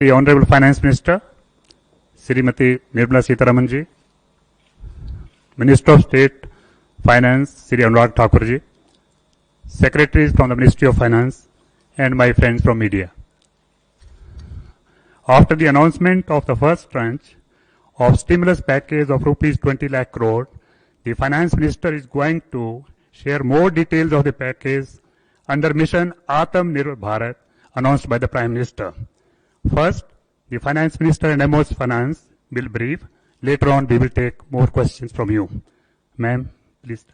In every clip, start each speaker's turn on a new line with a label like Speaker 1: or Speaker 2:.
Speaker 1: The Honorable Finance Minister, Srimati Nirmala Sitharaman ji, Minister of State Finance, Sri Anurag Thakur ji, Secretaries from the Ministry of Finance, and my friends from media. After the announcement of the first tranche of stimulus package of rupees 20 lakh crore, the Finance Minister is going to share more details of the package under Mission Atmanirbhar Bharat announced by the Prime Minister. First, the Finance Minister and MO's Finance will brief. Later on, we will take more questions from you. Ma'am, please.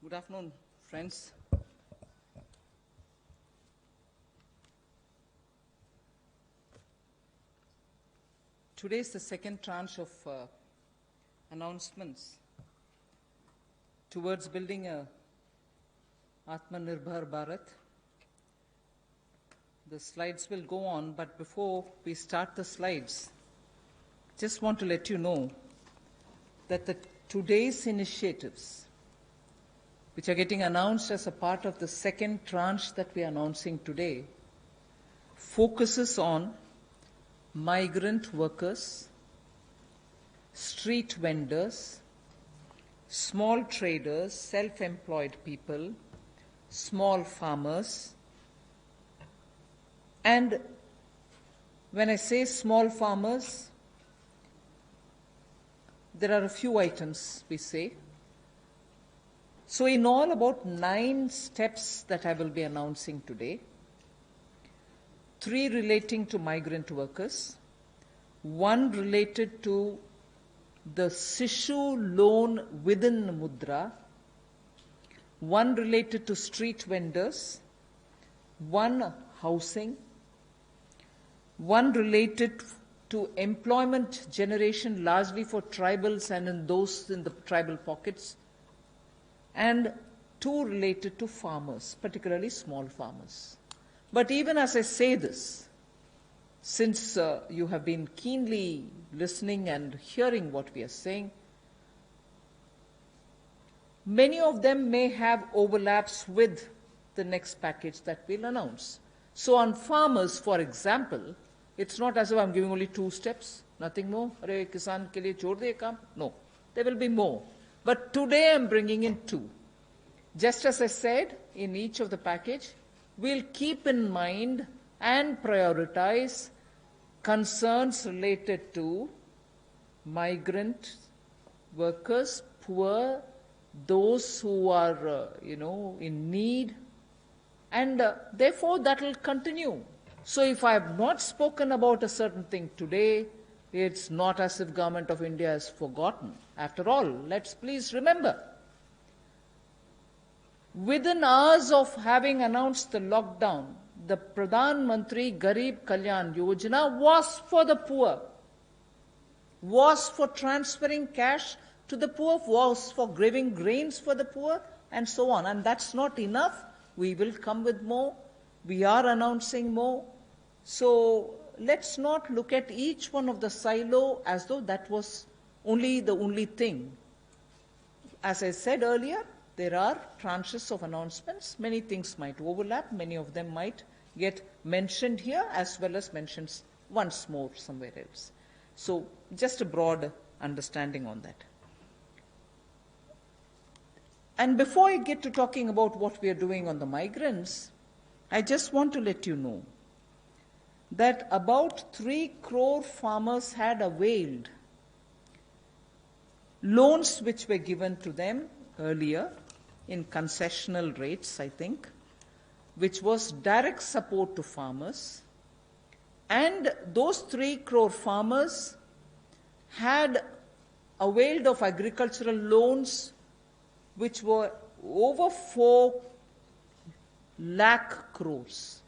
Speaker 2: Good afternoon, friends. Today is the second tranche of announcements towards building a Atmanirbhar Bharat. The slides will go on, but before we start the slides, just want to let you know that today's initiatives, which are getting announced as a part of the second tranche that we are announcing today, focuses on migrant workers, street vendors, small traders, self-employed people, small farmers. And when I say small farmers, there are a few items we say. So in all, about 9 steps that I will be announcing today, 3 relating to migrant workers, 1 related to the Sishu loan within Mudra, 1 related to street vendors, 1 housing, 1 related to employment generation largely for tribals and in those in the tribal pockets, and 2 related to farmers, particularly small farmers. But even as I say this, since you have been keenly listening and hearing what we are saying, many of them may have overlaps with the next package that we'll announce. So on farmers, for example, it's not as if I'm giving only 2 steps, nothing more. Arey kisan ke liye chhod de kaam. No, there will be more. But today I'm bringing in 2. Just as I said, in each of the package, we'll keep in mind and prioritize concerns related to migrant workers, poor, those who are, in need, and therefore that will continue. So if I have not spoken about a certain thing today, it's not as if Government of India has forgotten. After all, let's please remember, within hours of having announced the lockdown, the Pradhan Mantri Garib Kalyan Yojana was for the poor, was for transferring cash to the poor, was for giving grains for the poor, and so on. And that's not enough. We will come with more. We are announcing more. So let's not look at each one of the silo as though that was the only thing. As I said earlier, there are tranches of announcements. Many things might overlap. Many of them might get mentioned here as well as mentioned once more somewhere else. So just a broad understanding on that. And before I get to talking about what we are doing on the migrants, I just want to let you know that about 3 crore farmers had availed loans which were given to them earlier in concessional rates, I think, which was direct support to farmers. And those 3 crore farmers had availed of agricultural loans which were over 4 lakh crores.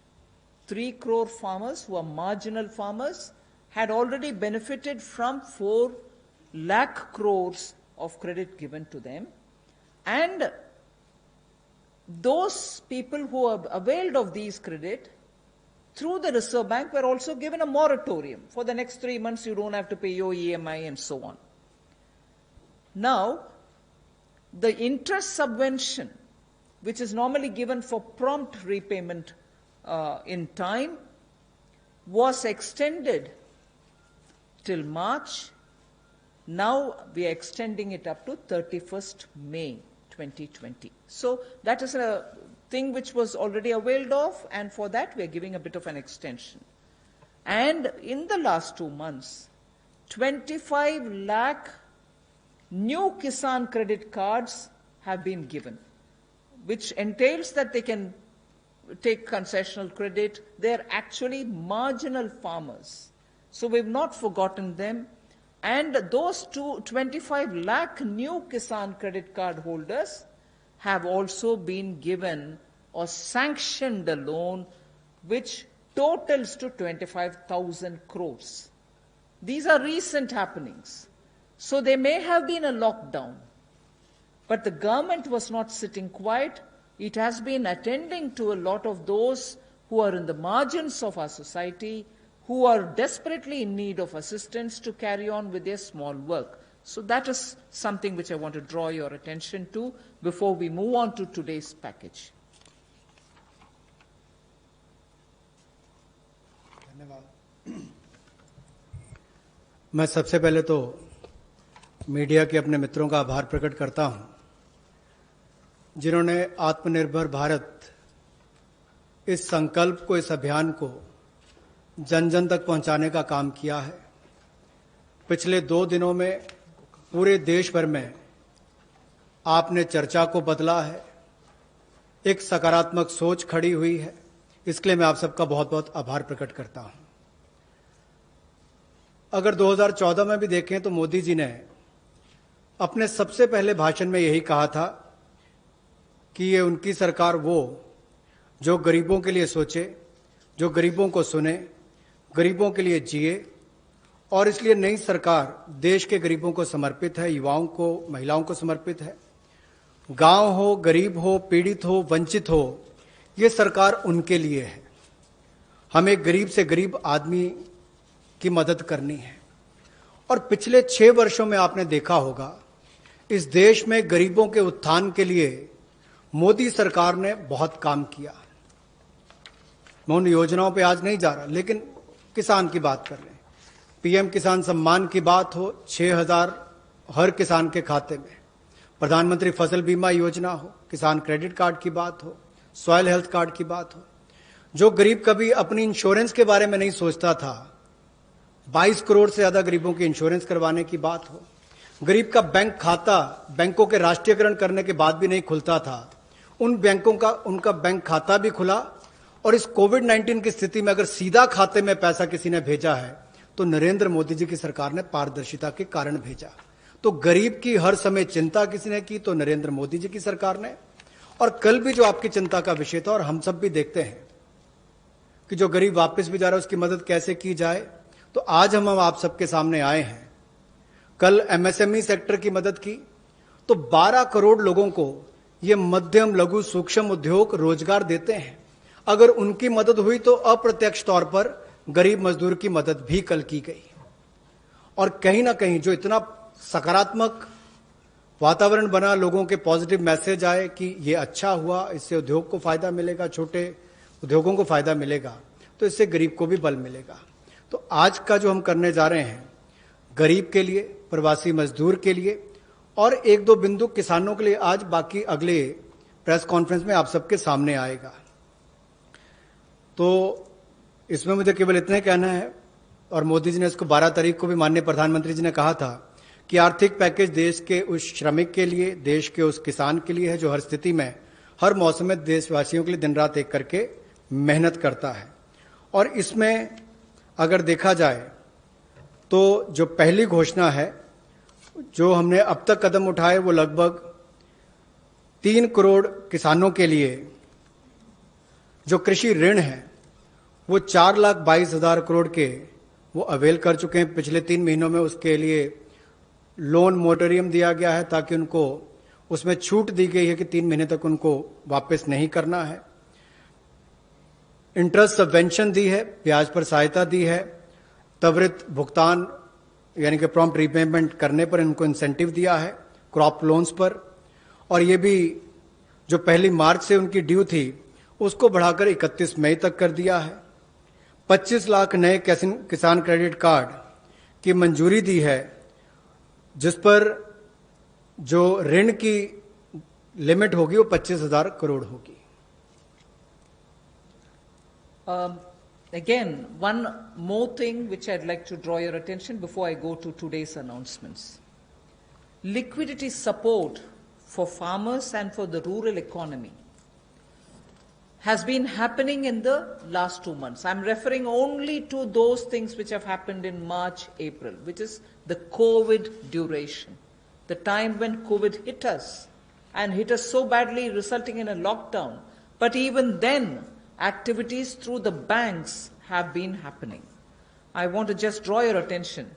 Speaker 2: 3 crore farmers who are marginal farmers had already benefited from 4 lakh crores of credit given to them. And those people who have availed of these credit through the Reserve Bank were also given a moratorium. For the next 3 months, you don't have to pay your EMI and so on. Now, the interest subvention, which is normally given for prompt repayment in time, was extended till March. Now we are extending it up to 31st May 2020. So that is a thing which was already availed of, and for that we are giving a bit of an extension. And in the last 2 months, 25 lakh new Kisan credit cards have been given, which entails that they can take concessional credit. They're actually marginal farmers. So we've not forgotten them. And those 25 lakh new Kisan credit card holders have also been given or sanctioned a loan which totals to 25,000 crores. These are recent happenings. So there may have been a lockdown, but the government was not sitting quiet. It has been attending to a lot of those who are in the margins of our society, who are desperately in need of assistance to carry on with their small work. So that is something which I want to draw your attention to before we move on to today's package.
Speaker 3: मैं सबसे पहले तो media के अपने मित्रों का आभार प्रकट करता हूं, जिन्होंने आत्मनिर्भर भारत इस संकल्प को, इस अभियान को जन जन तक पहुंचाने का काम किया है। पिछले 2 दिनों में पूरे देश भर में आपने चर्चा को बदला है, एक सकारात्मक सोच खड़ी हुई है। इसके लिए मैं आप सबका बहुत बहुत आभार प्रकट करता हूं। अगर 2014 में भी देखें तो मोदी जी ने अपने सबसे पहले भाषण में यही कहा था कि ये उनकी सरकार वो जो गरीबों के लिए सोचे, जो गरीबों को सुने, गरीबों के लिए जिए, और इसलिए नई सरकार देश के गरीबों को समर्पित है, युवाओं को, महिलाओं को समर्पित है। गांव हो, गरीब हो, पीड़ित हो, वंचित हो, ये सरकार उनके लिए है। हमें गरीब से गरीब आदमी की मदद करनी है। और पिछले 6 वर्षों में आपने देखा होगा, इस देश में गरीबों के उत्थान के लिए मोदी सरकार ने बहुत काम किया। मैं उन योजनाओं पे आज नहीं जा रहा, लेकिन किसान की बात कर रहे हैं। पीएम किसान सम्मान की बात हो, 6,000 हर किसान के खाते में, प्रधानमंत्री फसल बीमा योजना हो, किसान क्रेडिट कार्ड की बात हो, सॉइल हेल्थ कार्ड की बात हो। जो गरीब कभी अपनी इंश्योरेंस के बारे में नहीं सोचता था, 22 करोड़ से ज्यादा गरीबों की इंश्योरेंस करवाने की बात हो। गरीब का बैंक खाता बैंकों के राष्ट्रीयकरण करने के बाद भी नहीं खुलता था, उन बैंकों का उनका बैंक खाता भी खुला। और इस कोविड-19 की स्थिति में अगर सीधा खाते में पैसा किसी ने भेजा है तो नरेंद्र मोदी जी की सरकार ने पारदर्शिता के कारण भेजा। तो गरीब की हर समय चिंता किसी ने की तो नरेंद्र मोदी जी की सरकार ने। और कल भी जो आपकी चिंता का विषय था, और हम सब भी देखते हैं कि जो गरीब वापस भी जा रहा है उसकी मदद कैसे की जाए, तो आज हम आप सबके सामने आए हैं। कल एमएसएमई सेक्टर की मदद की तो 12 करोड़ लोगों को ये मध्यम लघु सूक्ष्म उद्योग रोजगार देते हैं। अगर उनकी मदद हुई तो अप्रत्यक्ष तौर पर गरीब मजदूर की मदद भी कल की गई। और कहीं ना कहीं जो इतना सकारात्मक वातावरण बना, लोगों के पॉजिटिव मैसेज आए कि ये अच्छा हुआ, इससे उद्योग को फायदा मिलेगा, छोटे उद्योगों को फायदा मिलेगा, तो इससे गरीब को भी बल मिलेगा। तो आज का जो हम करने जा रहे हैं, गरीब के लिए, प्रवासी मजदूर के लिए और 1-2 बिंदु किसानों के लिए, आज बाकी अगले प्रेस कॉन्फ्रेंस में आप सबके सामने आएगा। तो इसमें मुझे केवल इतना कहना है, और मोदी जी ने इसको 12 तारीख को भी माननीय प्रधानमंत्री जी ने कहा था कि आर्थिक पैकेज देश के उस श्रमिक के लिए, देश के उस किसान के लिए है जो हर स्थिति में, हर मौसम में देशवासियों के लिए दिन रात एक करके मेहनत करता है। और इसमें अगर देखा जाए तो जो पहली घोषणा है, जो हमने अब तक कदम उठाए, वो लगभग 3 करोड़ किसानों के लिए जो कृषि ऋण है वो 4,22,000 करोड़ के वो अवेल कर चुके हैं। पिछले 3 महीनों में उसके लिए लोन मोरेटोरियम दिया गया है, ताकि उनको उसमें छूट दी गई है कि 3 महीने तक उनको वापस नहीं करना है। इंटरेस्ट सबवेंशन दी है, ब्याज पर सहायता दी है, त्वरित भुगतान यानी कि प्रॉम्प्ट रीपेमेंट करने पर इनको इंसेंटिव दिया है, क्रॉप लोन्स पर। और ये भी जो 1 मार्च से उनकी ड्यू थी उसको बढ़ाकर 31 मई तक कर दिया है। 25 लाख नए किसान क्रेडिट कार्ड की मंजूरी दी है, जिस पर जो ऋण की लिमिट होगी वो 25,000 करोड़ होगी।
Speaker 2: Again, one more thing which I'd like to draw your attention before I go to today's announcements. Liquidity support for farmers and for the rural economy has been happening in the last 2 months. I'm referring only to those things which have happened in March, April, which is the COVID duration, the time when COVID hit us and hit us so badly, resulting in a lockdown. But even then, activities through the banks have been happening. I want to just draw your attention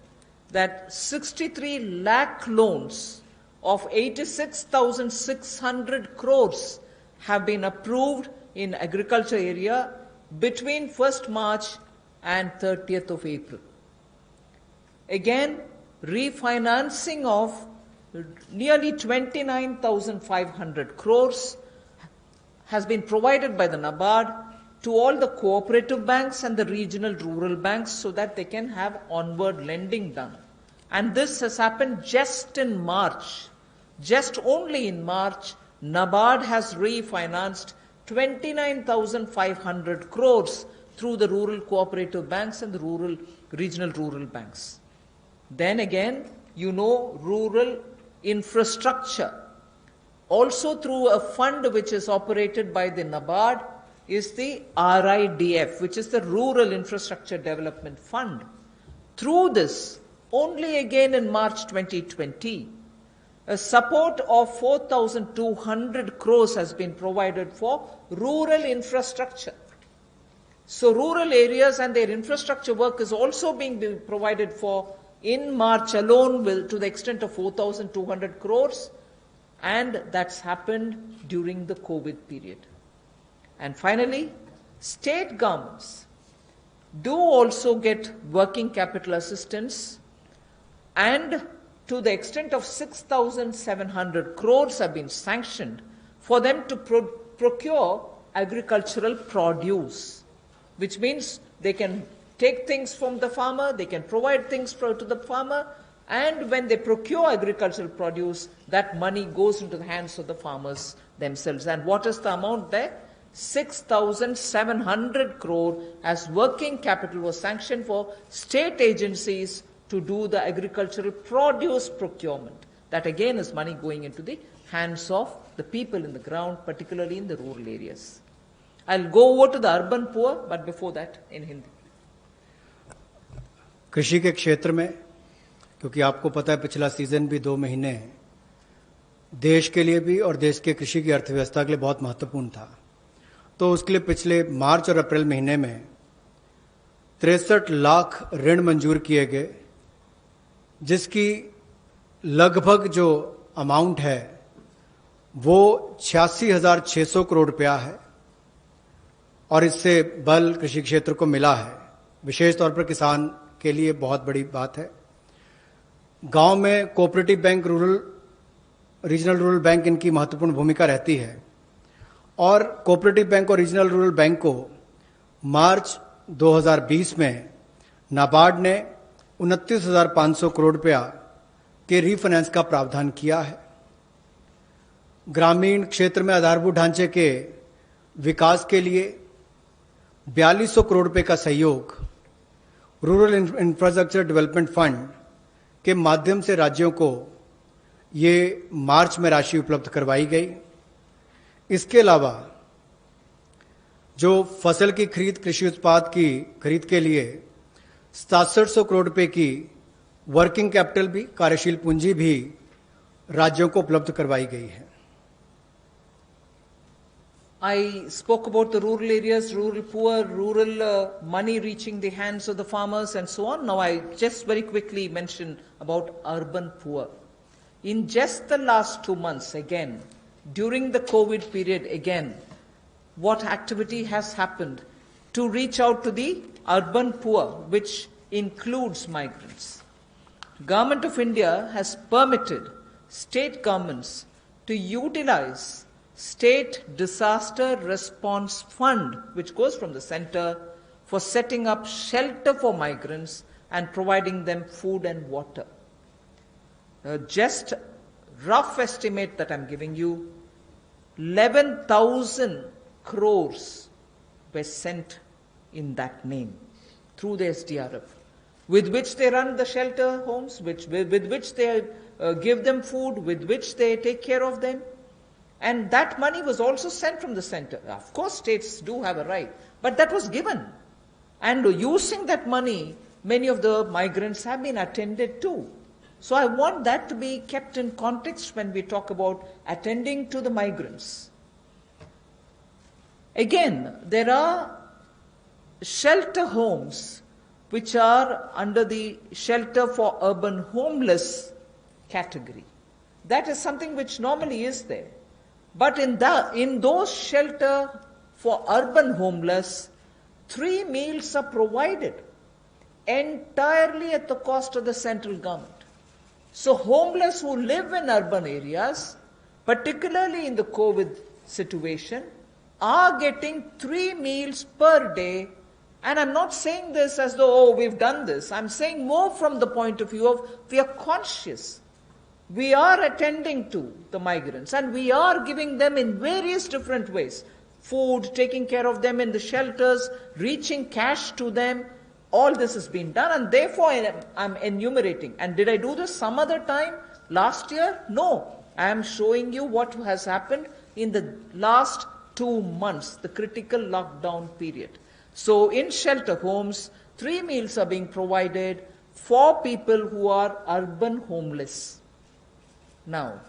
Speaker 2: that 63 lakh loans of 86,600 crores have been approved in agriculture area between 1st March and 30th of April. Again, refinancing of nearly 29,500 crores has been provided by the NABARD to all the cooperative banks and the regional rural banks so that they can have onward lending done. And this has happened just in March. Just only in March, NABARD has refinanced 29,500 crores through the rural cooperative banks and the regional rural banks. Then again, you know, rural infrastructure, also through a fund which is operated by the NABARD, is the RIDF, which is the Rural Infrastructure Development Fund. Through this, only again in March 2020, a support of 4,200 crores has been provided for rural infrastructure. So rural areas and their infrastructure work is also being provided for in March alone to the extent of 4,200 crores, and that's happened during the COVID period. And finally, state governments do also get working capital assistance, and to the extent of 6,700 crores have been sanctioned for them to procure agricultural produce, which means they can take things from the farmer, they can provide things to the farmer, and when they procure agricultural produce, that money goes into the hands of the farmers themselves. And what is the amount there? 6,700 crore as working capital was sanctioned for state agencies to do the agricultural produce procurement. That again is money going into the hands of the people in the ground, particularly in the rural areas. I'll go over to the urban poor, but before that in Hindi.
Speaker 3: कृषि के क्षेत्र में, क्योंकि आपको पता है पिछला season भी 2 महीने देश के लिए भी और देश के कृषि की अर्थव्यवस्था के लिए बहुत महत्वपूर्ण था, तो उसके लिए पिछले मार्च और अप्रैल महीने में 63 लाख ऋण मंजूर किए गए, जिसकी लगभग जो अमाउंट है वो 86,600 करोड़ रुपया है, और इससे बल कृषि क्षेत्र को मिला है। विशेष तौर पर किसान के लिए बहुत बड़ी बात है। गांव में cooperative bank, regional rural bank इनकी महत्वपूर्ण भूमिका रहती है, और कोऑपरेटिव बैंक और रीजनल रूरल बैंक को मार्च 2020 में नाबार्ड ने 29,500 करोड़ रुपया के रीफाइनेंस का प्रावधान किया है। ग्रामीण क्षेत्र में आधारभूत ढांचे के विकास के लिए 4200 करोड़ रुपए का सहयोग रूरल इंफ्रास्ट्रक्चर डेवलपमेंट फंड के माध्यम से राज्यों को ये मार्च में राशि उपलब्ध करवाई गई। इसके अलावा जो फसल की खरीद, कृषि उत्पाद की खरीद के लिए 6700 करोड़ रुपए की वर्किंग कैपिटल भी, कार्यशील पूंजी भी राज्यों को उपलब्ध करवाई गई है।
Speaker 2: I spoke about the rural areas, rural poor, rural money reaching the hands of the farmers and so on. Now I just very quickly mention about urban poor. In just the last 2 months, again, during the COVID period, again, what activity has happened to reach out to the urban poor, which includes migrants? Government of India has permitted state governments to utilize State Disaster Response Fund, which goes from the center, for setting up shelter for migrants and providing them food and water. Just rough estimate that I'm giving you, 11,000 crores were sent in that name through the SDRF, with which they run the shelter homes, with which they give them food, with which they take care of them. And that money was also sent from the center. Of course, states do have a right, but that was given. And using that money, many of the migrants have been attended to. So I want that to be kept in context when we talk about attending to the migrants. Again, there are shelter homes which are under the shelter for urban homeless category. That is something which normally is there. But in those shelter for urban homeless, 3 meals are provided entirely at the cost of the central government. So homeless who live in urban areas, particularly in the COVID situation, are getting 3 meals per day. And I'm not saying this as though, oh, we've done this. I'm saying more from the point of view of we are conscious. We are attending to the migrants and we are giving them in various different ways. Food, taking care of them in the shelters, reaching cash to them. All this has been done and therefore I'm enumerating. And did I do this some other time? Last year? No. I am showing you what has happened in the last 2 months, the critical lockdown period. So in shelter homes, 3 meals are being provided for people who are urban homeless. Now,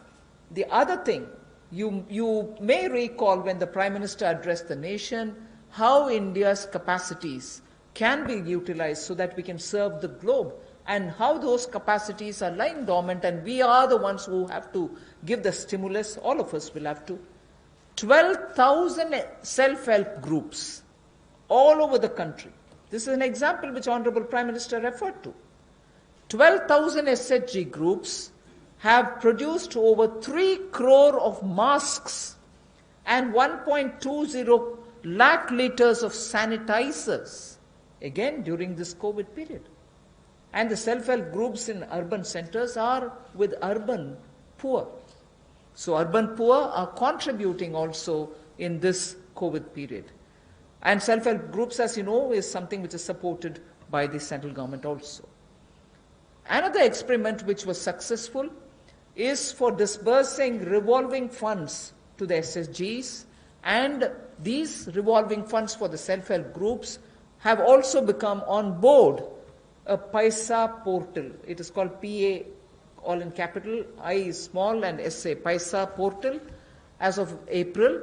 Speaker 2: the other thing, you may recall when the Prime Minister addressed the nation, how India's capacities can be utilized so that we can serve the globe, and how those capacities are lying dormant, and we are the ones who have to give the stimulus, all of us will have to. 12,000 self-help groups all over the country. This is an example which Honorable Prime Minister referred to. 12,000 SHG groups have produced over 3 crore of masks and 1.20 lakh liters of sanitizers, again during this COVID period. And the self-help groups in urban centers are with urban poor. So urban poor are contributing also in this COVID period. And self-help groups, as you know, is something which is supported by the central government also. Another experiment which was successful is for disbursing revolving funds to the SSGs, and these revolving funds for the self-help groups have also become on board a Paisa portal. It is called PA, all in capital, I is small and SA, Paisa portal, as of April.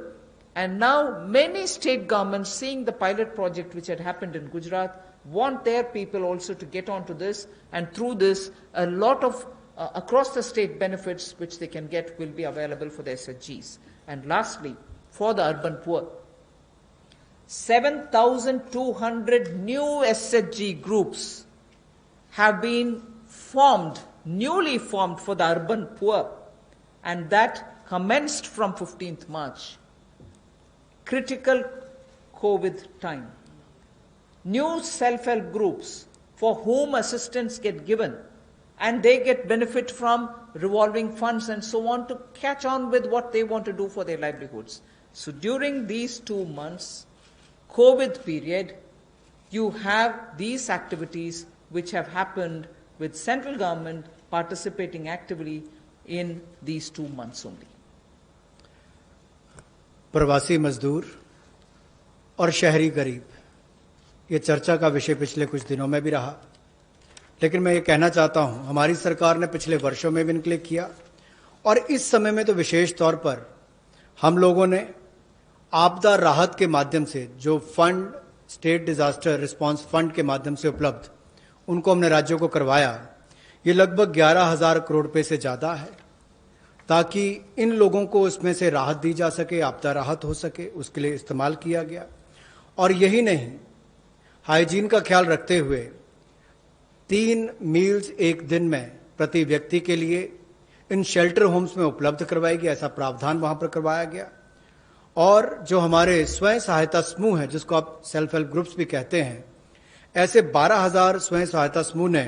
Speaker 2: And now many state governments, seeing the pilot project which had happened in Gujarat, want their people also to get onto this, and through this a lot of across the state benefits which they can get will be available for the SHGs. And lastly, for the urban poor, 7,200 new SHG groups have been formed, newly formed for the urban poor, and that commenced from 15th March. Critical COVID time. New self-help groups for whom assistance get given, and they get benefit from revolving funds and so on to catch on with what they want to do for their livelihoods. So during these 2 months, COVID period, you have these activities which have happened with central government participating actively in these 2 months only.
Speaker 3: प्रवासी मजदूर और शहरी गरीब, ये चर्चा का विषय पिछले कुछ दिनों में भी रहा, लेकिन मैं ये कहना चाहता हूं, हमारी सरकार ने पिछले वर्षों में भी इनके किया, और इस समय में तो विशेष तौर पर हम लोगों ने आपदा राहत के माध्यम से जो fund, state disaster response fund के माध्यम से उपलब्ध, उनको हमने राज्यों को करवाया। ये लगभग 11,000 करोड़ रुपए से ज्यादा है, ताकि इन लोगों को उसमें से राहत दी जा सके, आपदा राहत हो सके, उसके लिए इस्तेमाल किया गया। और यही नहीं, हाइजीन का ख्याल रखते हुए 3 मील्स एक दिन में प्रति व्यक्ति के लिए इन शेल्टर होम्स में उपलब्ध करवाई गई, ऐसा प्रावधान वहां पर करवाया गया। और जो हमारे स्वयं सहायता समूह है, जिसको आप सेल्फ हेल्प ग्रुप्स भी कहते हैं, ऐसे 12,000 स्वयं सहायता समूह ने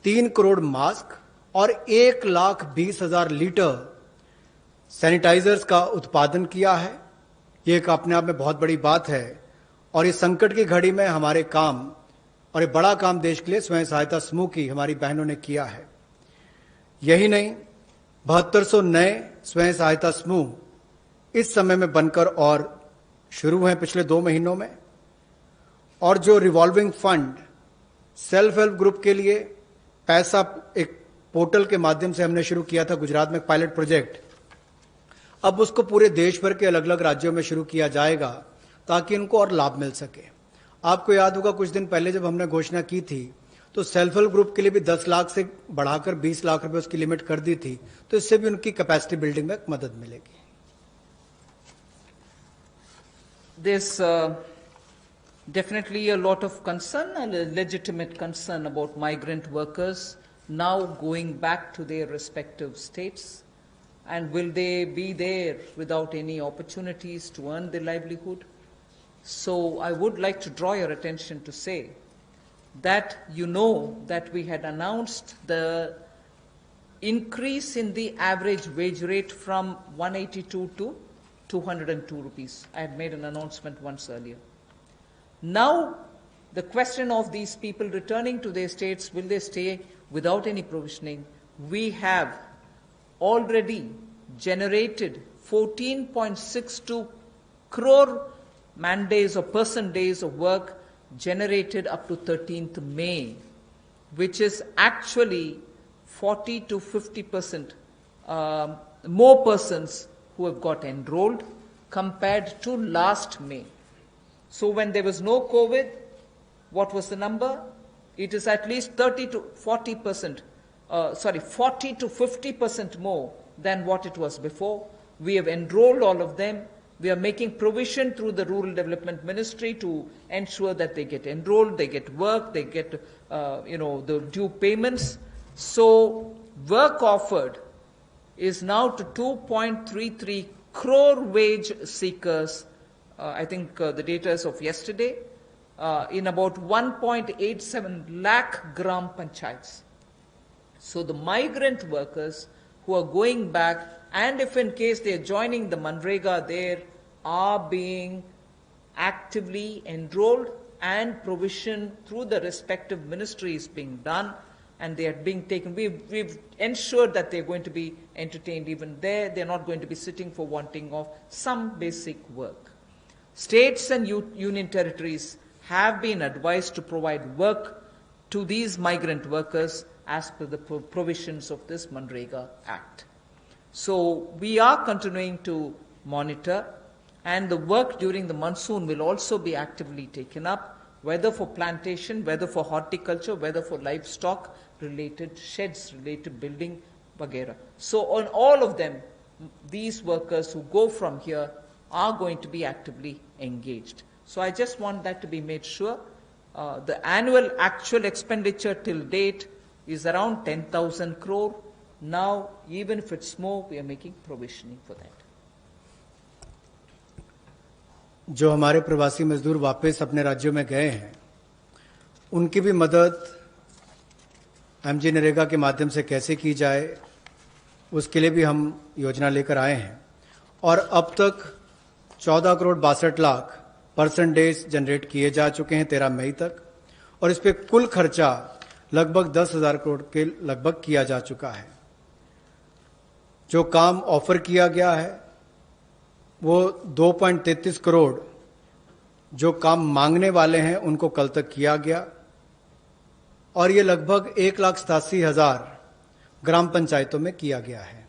Speaker 3: 3 करोड़ मास्क और 1,20,000 लीटर सैनिटाइजर्स का उत्पादन किया है। ये एक अपने आप में बहुत बड़ी बात है और इस संकट की घड़ी में हमारे काम और एक बड़ा काम देश के लिए स्वयं सहायता समूह की हमारी बहनों ने किया है। यही नहीं, 7200 नए स्वयं सहायता समूह इस समय में बनकर और शुरू हैं पिछले 2 महीनों में। और जो revolving fund self help group के लिए पैसा एक पोर्टल के माध्यम से हमने शुरू किया था गुजरात में पायलट प्रोजेक्ट, अब उसको पूरे देश भर के अलग अलग राज्यों में शुरू किया जाएगा ताकि इनको और लाभ मिल सके। आपको याद होगा कुछ दिन पहले जब हमने घोषणा की थी तो सेल्फ हेल्प ग्रुप के लिए भी 10 लाख से बढ़ाकर 20 लाख रुपए उसकी लिमिट कर दी थी, तो इससे भी उनकी कैपेसिटी बिल्डिंग में मदद मिलेगी।
Speaker 2: There's definitely a lot of concern and a legitimate concern about migrant workers now going back to their respective states. And will they be there without any opportunities to earn their livelihood? So I would like to draw your attention to say that you know that we had announced the increase in the average wage rate from 182 to 202 rupees. I had made an announcement once earlier. Now, the question of these people returning to their states, will they stay without any provisioning? We have already generated 14.62 crore man days or person days of work generated up to 13th May, which is actually 40 to 50% more persons who have got enrolled compared to last May. So when there was no COVID, what was the number? It is at least 30 to 40%, 40 to 50% more than what it was before. We have enrolled all of them. We are making provision through the Rural Development Ministry to ensure that they get enrolled, they get work, they get, the due payments. So work offered is now to 2.33 crore wage seekers. I think the data is of yesterday, in about 1.87 lakh gram panchayats. So the migrant workers who are going back, and if in case they are joining the Manrega, there are being actively enrolled and provision through the respective ministries being done, and they are being taken. We've ensured that they're going to be entertained even there. They're not going to be sitting for wanting of some basic work. States and union territories have been advised to provide work to these migrant workers as per the provisions of this Manrega Act. So we are continuing to monitor, and the work during the monsoon will also be actively taken up, whether for plantation, whether for horticulture, whether for livestock related sheds, related building, vagera. So on all of them, these workers who go from here are going to be actively engaged. So I just want that to be made sure. The annual actual expenditure till date is around 10,000 crore. Now, even if it's more, we are making provisioning for that.
Speaker 3: जो हमारे प्रवासी मजदूर वापस अपने राज्यों में गए हैं, उनकी भी मदद एमजी नरेगा के माध्यम से कैसे की जाए, उसके लिए भी हम योजना लेकर आए हैं। और अब तक 14 crore 62 lakh person days generate किए जा चुके हैं 13 मई तक, और इस पे कुल खर्चा लगभग 10,000 करोड़ के लगभग किया जा चुका है। जो काम ऑफर किया गया है वो 2.33 करोड़ जो काम मांगने वाले हैं उनको कल तक किया गया, और ये लगभग 1,87,000 ग्राम पंचायतों में किया गया है।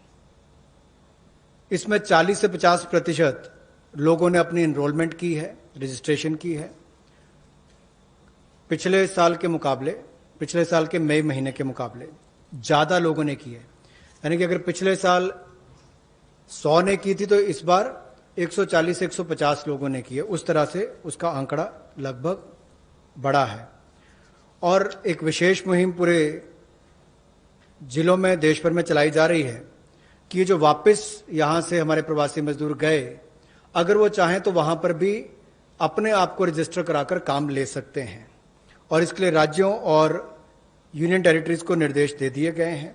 Speaker 3: इसमें 40 से 50% लोगों ने अपनी एनरोलमेंट की है, रजिस्ट्रेशन की है। पिछले साल के मई महीने के मुकाबले ज्यादा लोगों ने की है। यानी कि अगर पिछले साल 100 ने की थी तो इस बार 140 से 150 लोगों ने की है। उस तरह से उसका आंकड़ा लगभग बड़ा है। और एक विशेष मुहिम पूरे जिलों में देश भर में चलाई जा रही है कि ये जो वापस यहां से हमारे प्रवासी मजदूर गए, अगर वो चाहें तो वहां पर भी अपने आप को रजिस्टर कराकर काम ले सकते हैं, और इसके लिए राज्यों और यूनियन टेरिटरीज को निर्देश दे दिए गए हैं।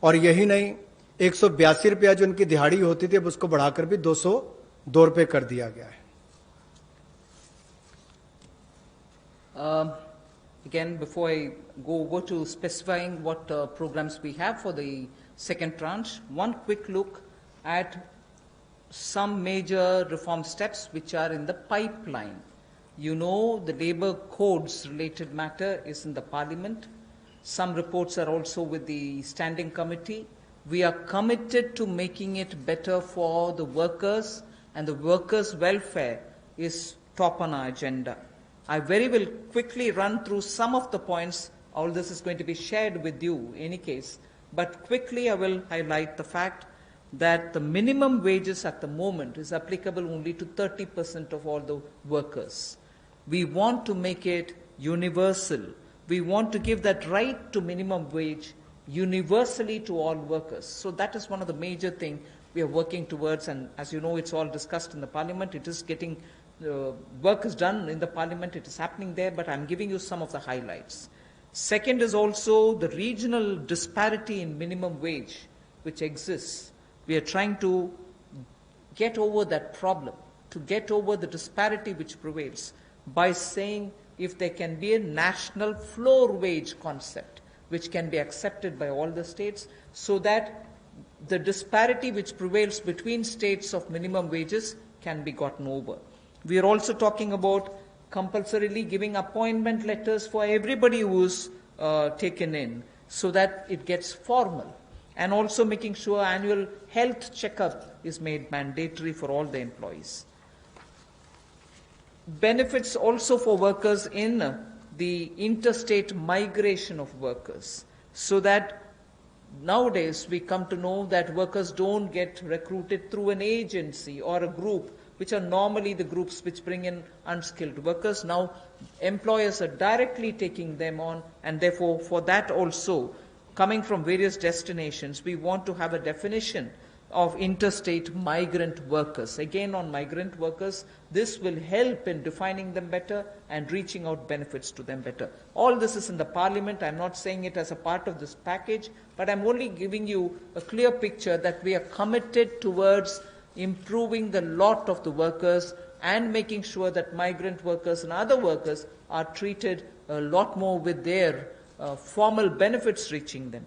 Speaker 3: और यही नहीं, 182 रुपया जो उनकी दिहाड़ी होती थी, अब उसको बढ़ाकर भी 202 रुपये कर दिया गया है।
Speaker 2: Again, before I go to specifying what programs we have for the second tranche, one quick look at some major reform steps which are in the pipeline. You know, the labor codes related matter is in the parliament. Some reports are also with the standing committee. We are committed to making it better for the workers, and the workers' welfare is top on our agenda. I very will quickly run through some of the points. All this is going to be shared with you in any case, but quickly I will highlight the fact that the minimum wages at the moment is applicable only to 30% of all the workers. We want to make it universal. We want to give that right to minimum wage universally to all workers. So that is one of the major things we are working towards, and as you know, it's all discussed in the parliament. It is getting work is done in the parliament, it is happening there, but I'm giving you some of the highlights. Second is also the regional disparity in minimum wage which exists. We are trying to get over that problem, to get over the disparity which prevails by saying if there can be a national floor wage concept which can be accepted by all the states, so that the disparity which prevails between states of minimum wages can be gotten over. We are also talking about compulsorily giving appointment letters for everybody who is taken in, so that it gets formal, and also making sure annual health checkup is made mandatory for all the employees. Benefits also for workers in the interstate migration of workers, so that nowadays we come to know that workers don't get recruited through an agency or a group, which are normally the groups which bring in unskilled workers. Now employers are directly taking them on, and therefore for that also, coming from various destinations, we want to have a definition of interstate migrant workers. Again, on migrant workers, this will help in defining them better and reaching out benefits to them better. All this is in the parliament. I'm not saying it as a part of this package, but I'm only giving you a clear picture that we are committed towards improving the lot of the workers and making sure that migrant workers and other workers are treated a lot more with their formal benefits reaching them.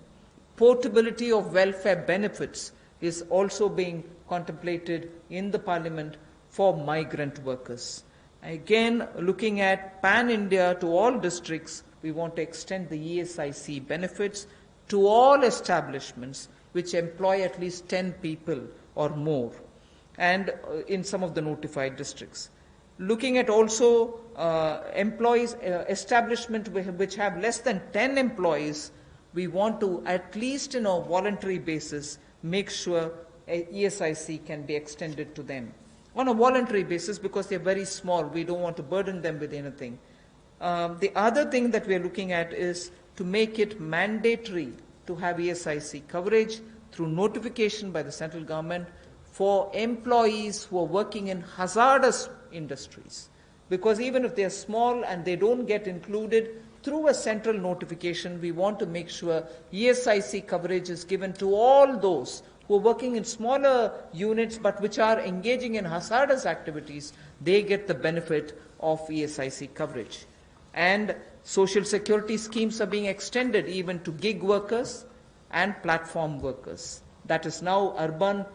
Speaker 2: Portability of welfare benefits is also being contemplated in the parliament for migrant workers. Again, looking at pan-India to all districts, we want to extend the ESIC benefits to all establishments which employ at least 10 people or more, and in some of the notified districts. Looking at also employees, establishment which have less than 10 employees, we want to, at least in a voluntary basis, make sure ESIC can be extended to them. On a voluntary basis, because they're very small, we don't want to burden them with anything. The other thing that we're looking at is to make it mandatory to have ESIC coverage through notification by the central government for employees who are working in hazardous industries. Because even if they're small and they don't get included through a central notification, we want to make sure ESIC coverage is given to all those who are working in smaller units but which are engaging in hazardous activities. They get the benefit of ESIC coverage. And social security schemes are being extended even to gig workers and platform workers. That is now urban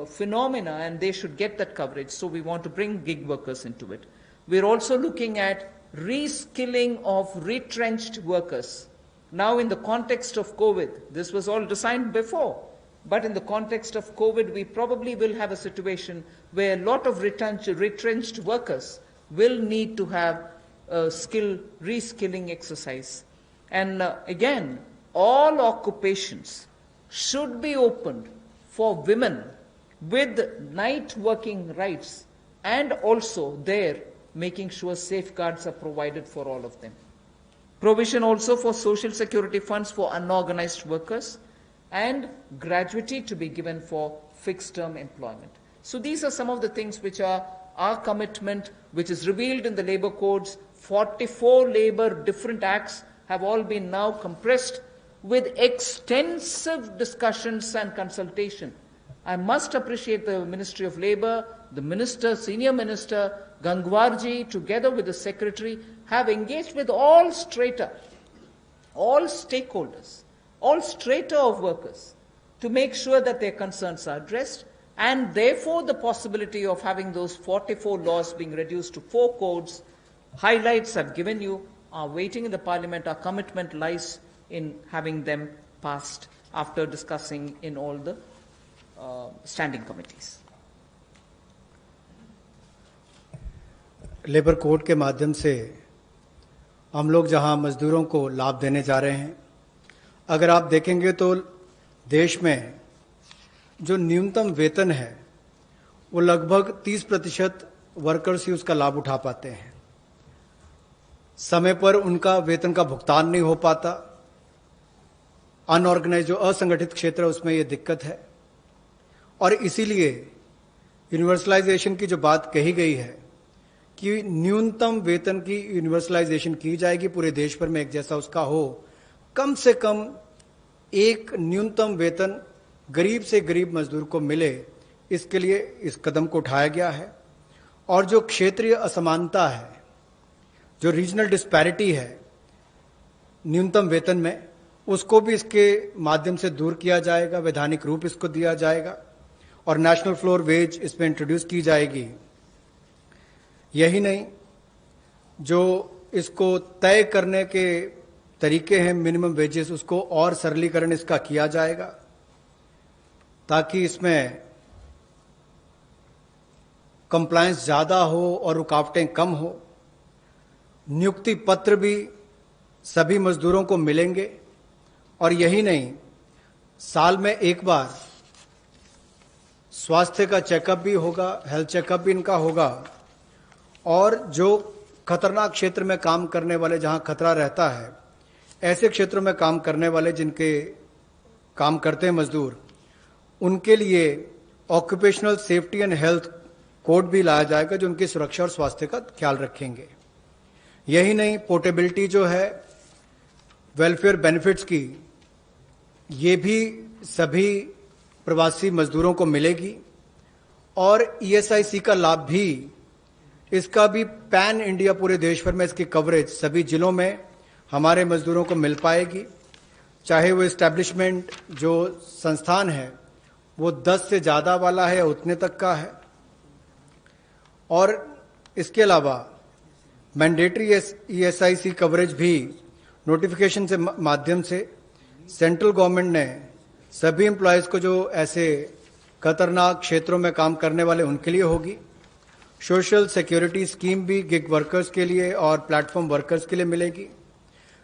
Speaker 2: phenomena, and they should get that coverage. So we want to bring gig workers into it. We're also looking at reskilling of retrenched workers. Now in the context of COVID, this was all designed before, but in the context of COVID, we probably will have a situation where a lot of retrenched workers will need to have a reskilling exercise. And again, all occupations should be opened for women with night working rights, and also there making sure safeguards are provided for all of them. Provision also for social security funds for unorganized workers, and gratuity to be given for fixed term employment. So these are some of the things which are our commitment, which is revealed in the labor codes. 44 labor different acts have all been now compressed with extensive discussions and consultation. I must appreciate the Ministry of Labour, the Minister, Senior Minister Gangwarji, together with the Secretary, have engaged with all strata, all stakeholders, all strata of workers, to make sure that their concerns are addressed, and therefore the possibility of having those 44 laws being reduced to 4 codes, highlights I've given you, are waiting in the Parliament. Our commitment lies in having them passed after discussing in all the standing committees.
Speaker 3: Labour code के माध्यम से हम लोग जहां मजदूरों को लाभ देने जा रहे हैं, अगर आप देखेंगे तो देश में जो न्यूनतम वेतन है वो लगभग 30% वर्कर्स ही उसका लाभ उठा पाते हैं। समय पर उनका वेतन का भुगतान नहीं हो पाता। अनऑर्गेनाइज जो असंगठित क्षेत्र है उसमें ये दिक्कत है, और इसीलिए यूनिवर्सलाइजेशन की जो बात कही गई है कि न्यूनतम वेतन की यूनिवर्सलाइजेशन की जाएगी, पूरे देश भर में एक जैसा उसका हो, कम से कम एक न्यूनतम वेतन गरीब से गरीब मजदूर को मिले, इसके लिए इस कदम को उठाया गया है। और जो क्षेत्रीय असमानता है, जो रीजनल डिस्पैरिटी है न्यूनतम वेतन में, उसको भी इसके माध्यम से दूर किया जाएगा, वैधानिक रूप इसको दिया जाएगा और नेशनल फ्लोर वेज इसमें इंट्रोड्यूस की जाएगी। यही नहीं, जो इसको तय करने के तरीके हैं मिनिमम वेजेस, उसको और सरलीकरण इसका किया जाएगा ताकि इसमें कंप्लायंस ज्यादा हो और रुकावटें कम हो। नियुक्ति पत्र भी सभी मजदूरों को मिलेंगे, और यही नहीं, साल में एक बार स्वास्थ्य का चेकअप भी होगा, हेल्थ चेकअप भी इनका होगा। और जो खतरनाक क्षेत्र में काम करने वाले, जहां खतरा रहता है, ऐसे क्षेत्रों में काम करने वाले जिनके काम करते हैं मजदूर, उनके लिए occupational safety and health code भी लाया जाएगा जो उनकी सुरक्षा और स्वास्थ्य का ख्याल रखेंगे। यही नहीं, पोर्टेबिलिटी जो है वेलफेयर बेनिफिट्स की, ये भी सभी प्रवासी मजदूरों को मिलेगी। और ईएसआईसी का लाभ भी, इसका भी पैन इंडिया पूरे देश भर में इसकी कवरेज सभी जिलों में हमारे मजदूरों को मिल पाएगी, चाहे वो एस्टैब्लिशमेंट जो संस्थान है वो 10 से ज्यादा वाला है या उतने तक का है। और इसके अलावा मैंडेटरी ईएसआईसी कवरेज भी नोटिफिकेशन से माध्यम से सेंट्रल गवर्नमेंट ने सभी एम्प्लॉयज को, जो ऐसे खतरनाक क्षेत्रों में काम करने वाले, उनके लिए होगी। सोशल सिक्योरिटी स्कीम भी गिग वर्कर्स के लिए और प्लेटफॉर्म वर्कर्स के लिए मिलेगी।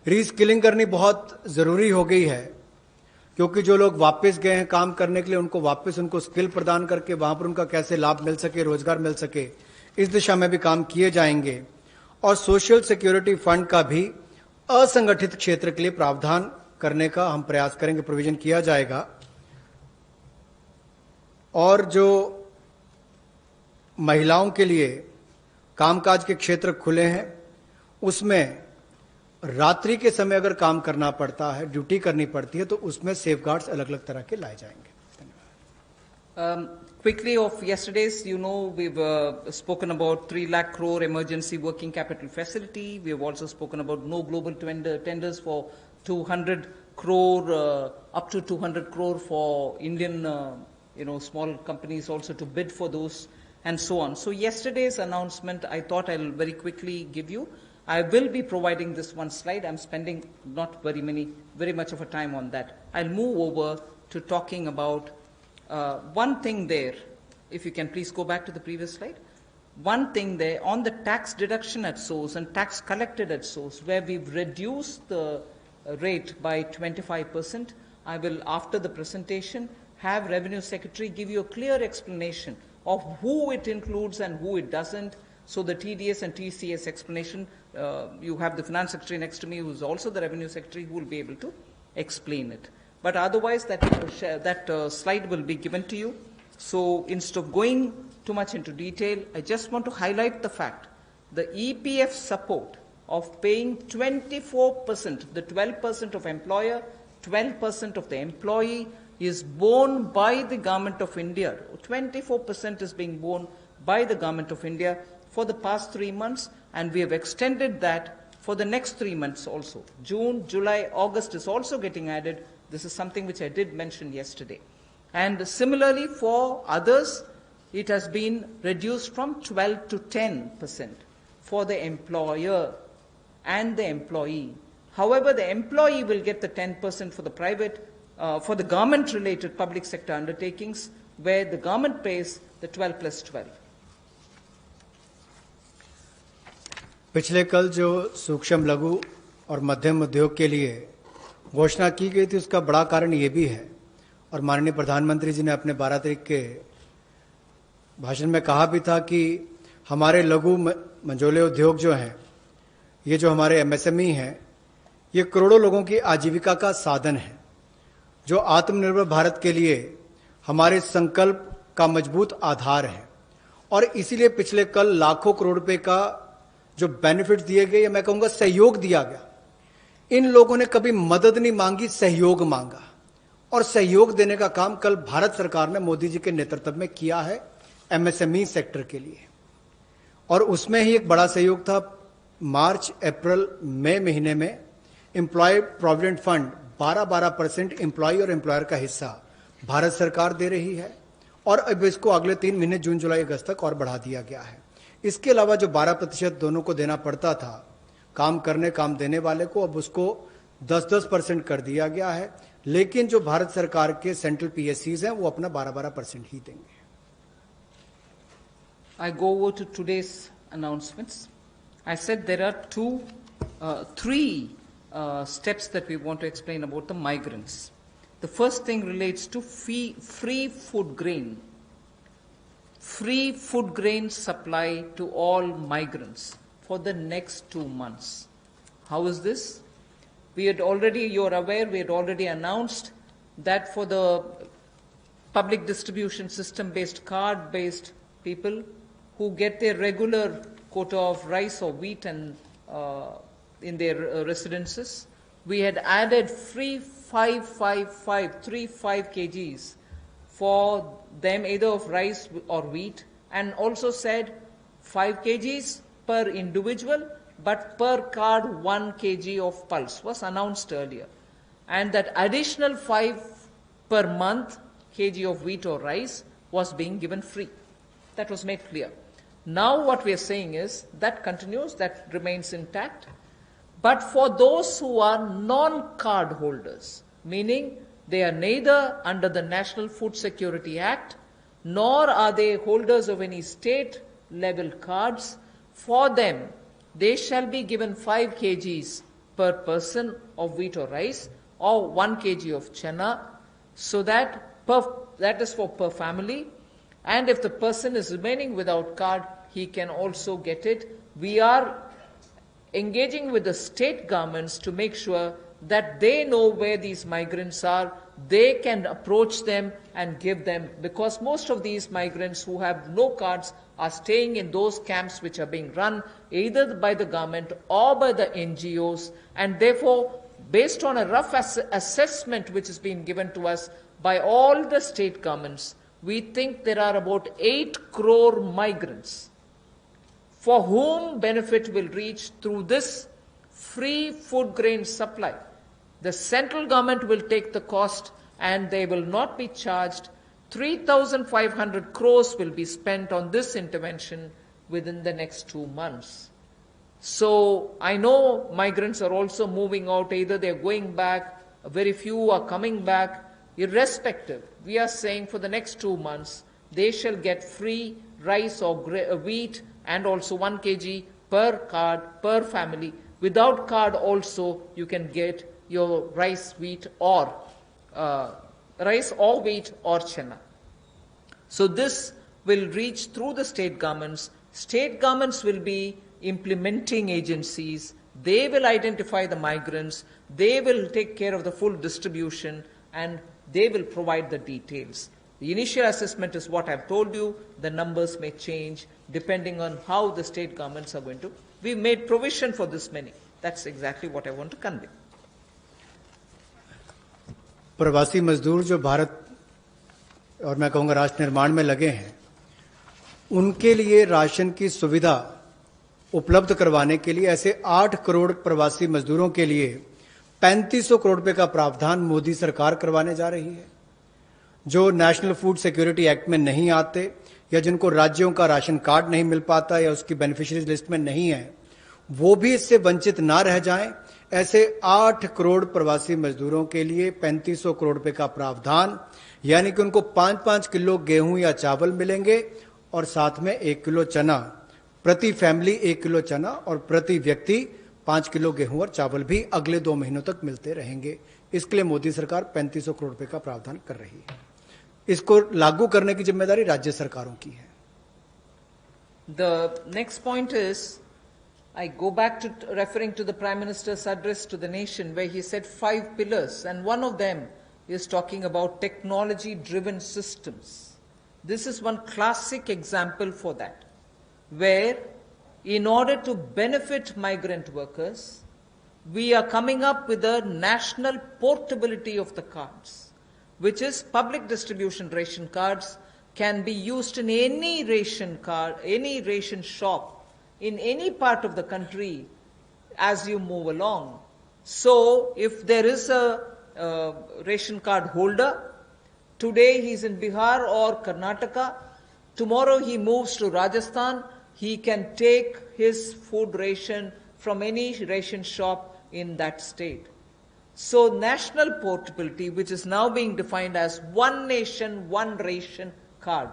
Speaker 3: रीस्किलिंग करनी बहुत जरूरी हो गई है, क्योंकि जो लोग वापस गए हैं काम करने के लिए, उनको वापस उनको स्किल प्रदान करके वहां पर उनका कैसे लाभ मिल सके, रोजगार मिल सके, इस दिशा में भी काम किए जाएंगे। और सोशल सिक्योरिटी फंड का भी असंगठित क्षेत्र के लिए प्रावधान करने का हम प्रयास करेंगे, प्रोविजन किया जाएगा। और जो महिलाओं के लिए कामकाज के क्षेत्र खुले हैं, उसमें रात्रि के समय अगर काम करना पड़ता है, ड्यूटी करनी पड़ती है, तो उसमें सेफगार्ड्स अलग अलग तरह के लाए जाएंगे।
Speaker 2: Quickly of yesterday's, you know, we've spoken about 3 lakh crore emergency working capital facility. We have also spoken about no global tenders for 200 crore, up to 200 crore for Indian, small companies also to bid for those, and so on. So yesterday's announcement, I thought I'll very quickly give you. I will be providing this one slide. I'm spending not very much of a time on that. I'll move over to talking about one thing there. If you can please go back to the previous slide. One thing there on the tax deduction at source and tax collected at source, where we've reduced the rate by 25%. I will, after the presentation, have Revenue Secretary give you a clear explanation of who it includes and who it doesn't. So the TDS and TCS explanation you have the finance secretary next to me who is also the revenue secretary who will be able to explain it. But otherwise that slide will be given to you. So instead of going too much into detail, I just want to highlight the fact the EPF support of paying 24%, the 12% of employer, 12% of the employee is borne by the Government of India. 24% is being borne by the Government of India for the past 3 months, and we have extended that for the next 3 months also. June, July, August is also getting added. This is something which I did mention yesterday. And similarly for others, it has been reduced from 12 to 10% for the employer and the employee. However, the employee will get the 10% for the private, for the government-related public sector undertakings, where the government pays the 12 plus 12.
Speaker 3: पिछले कल जो सूक्ष्म लघु और मध्यम उद्योग के लिए घोषणा की गई थी, उसका बड़ा कारण ये भी है, और माननीय प्रधानमंत्री जी ने अपने 12 तारीख के भाषण में कहा भी था कि हमारे लघु मंझोले उद्योग जो हैं, ये जो हमारे एमएसएमई हैं, ये करोड़ों लोगों की आजीविका का साधन है, जो आत्मनिर्भर भारत के लिए हमारे संकल्प का मजबूत आधार है। और इसीलिए पिछले कल लाखों करोड़ रुपए का जो बेनिफिट दिए गए, या मैं कहूंगा सहयोग दिया गया। इन लोगों ने कभी मदद नहीं मांगी, सहयोग मांगा, और सहयोग देने का काम कल भारत सरकार ने मोदी जी के नेतृत्व में किया है एमएसएमई सेक्टर के लिए। और उसमें ही एक बड़ा सहयोग था, मार्च, अप्रैल, मई महीने में एम्प्लॉय प्रोविडेंट फंड 12% एम्प्लॉय और एम्प्लॉयर का हिस्सा भारत सरकार दे रही है, और अब इसको अगले 3 महीने जून, जुलाई, अगस्त तक और बढ़ा दिया गया है। इसके अलावा जो 12% दोनों को देना पड़ता था, काम करने काम देने वाले को, अब उसको 10% कर दिया गया है। लेकिन जो भारत सरकार के सेंट्रल पीएससीज हैं, वो अपना 12% ही देंगे।
Speaker 2: I go over to today's announcements. I said there are three steps that we want to explain about the migrants. The first thing relates to free food grain. Free food grain supply to all migrants for the next 2 months. How is this? You're aware, we had already announced that for the public distribution system-based, card-based people who get their regular quota of rice or wheat and in their residences, we had added free 35 kgs for them, either of rice or wheat, and also said 5 kgs per individual, but per card 1 kg of pulse was announced earlier. And that additional 5 per month kg of wheat or rice was being given free. That was made clear. Now what we are saying is that continues, that remains intact. But for those who are non-card holders, meaning they are neither under the National Food Security Act, nor are they holders of any state-level cards, for them, they shall be given 5 kgs per person of wheat or rice, or 1 kg of chana, so that is for per family. And if the person is remaining without card, he can also get it. We are engaging with the state governments to make sure that they know where these migrants are, they can approach them and give them, because most of these migrants who have no cards are staying in those camps which are being run either by the government or by the NGOs, and therefore, based on a rough assessment which has been given to us by all the state governments, we think there are about 8 crore migrants for whom benefit will reach through this free food grain supply. The central government will take the cost and they will not be charged. 3,500 crores will be spent on this intervention within the next 2 months. So I know migrants are also moving out, either they're going back, very few are coming back. Irrespective, we are saying for the next 2 months, they shall get free rice or wheat and also 1 kg per card, per family. Without card also, you can get your rice, wheat or wheat or chana. So this will reach through the state governments. State governments will be implementing agencies. They will identify the migrants, they will take care of the full distribution, and they will provide the details. The initial assessment is what I've told you. The numbers may change depending on how the state governments are going to. We've made provision for this many. That's exactly what I want to convey.
Speaker 3: प्रवासी मजदूर जो भारत और मैं कहूँगा राष्ट्र निर्माण में लगे हैं, उनके लिए राशन की सुविधा उपलब्ध करवाने के लिए ऐसे 8 करोड़ प्रवासी मजदूरों के लिए 3500 करोड़ रुपए का प्रावधान मोदी सरकार करवाने जा रही है। जो नेशनल फूड सिक्योरिटी एक्ट में नहीं आते या जिनको राज्यों का राशन कार्ड नहीं मिल पाता या उसकी बेनिफिशियरीज लिस्ट में नहीं है, वो भी इससे वंचित ना रह जाएं। ऐसे 8 करोड़ प्रवासी मजदूरों के लिए 3500 करोड़ रुपए का प्रावधान, यानी कि उनको 5-5 किलो गेहूं या चावल मिलेंगे और साथ में 1 किलो चना, प्रति फैमिली 1 किलो चना और प्रति व्यक्ति 5 किलो गेहूं और चावल भी अगले 2 महीनों तक मिलते रहेंगे। इसके लिए मोदी सरकार 3500 करोड़ रुपए का प्रावधान कर रही है। इसको लागू करने की जिम्मेदारी राज्य सरकारों की है।
Speaker 2: The next point is, I go back to referring to the Prime Minister's address to the nation where he said 5 pillars, and one of them is talking about technology-driven systems. This is one classic example for that, where in order to benefit migrant workers, we are coming up with a national portability of the cards, which is public distribution ration cards can be used in any ration card, any ration shop in any part of the country as you move along. So if there is a ration card holder, today he's in Bihar or Karnataka, tomorrow he moves to Rajasthan, he can take his food ration from any ration shop in that state. So national portability, which is now being defined as one nation, one ration card,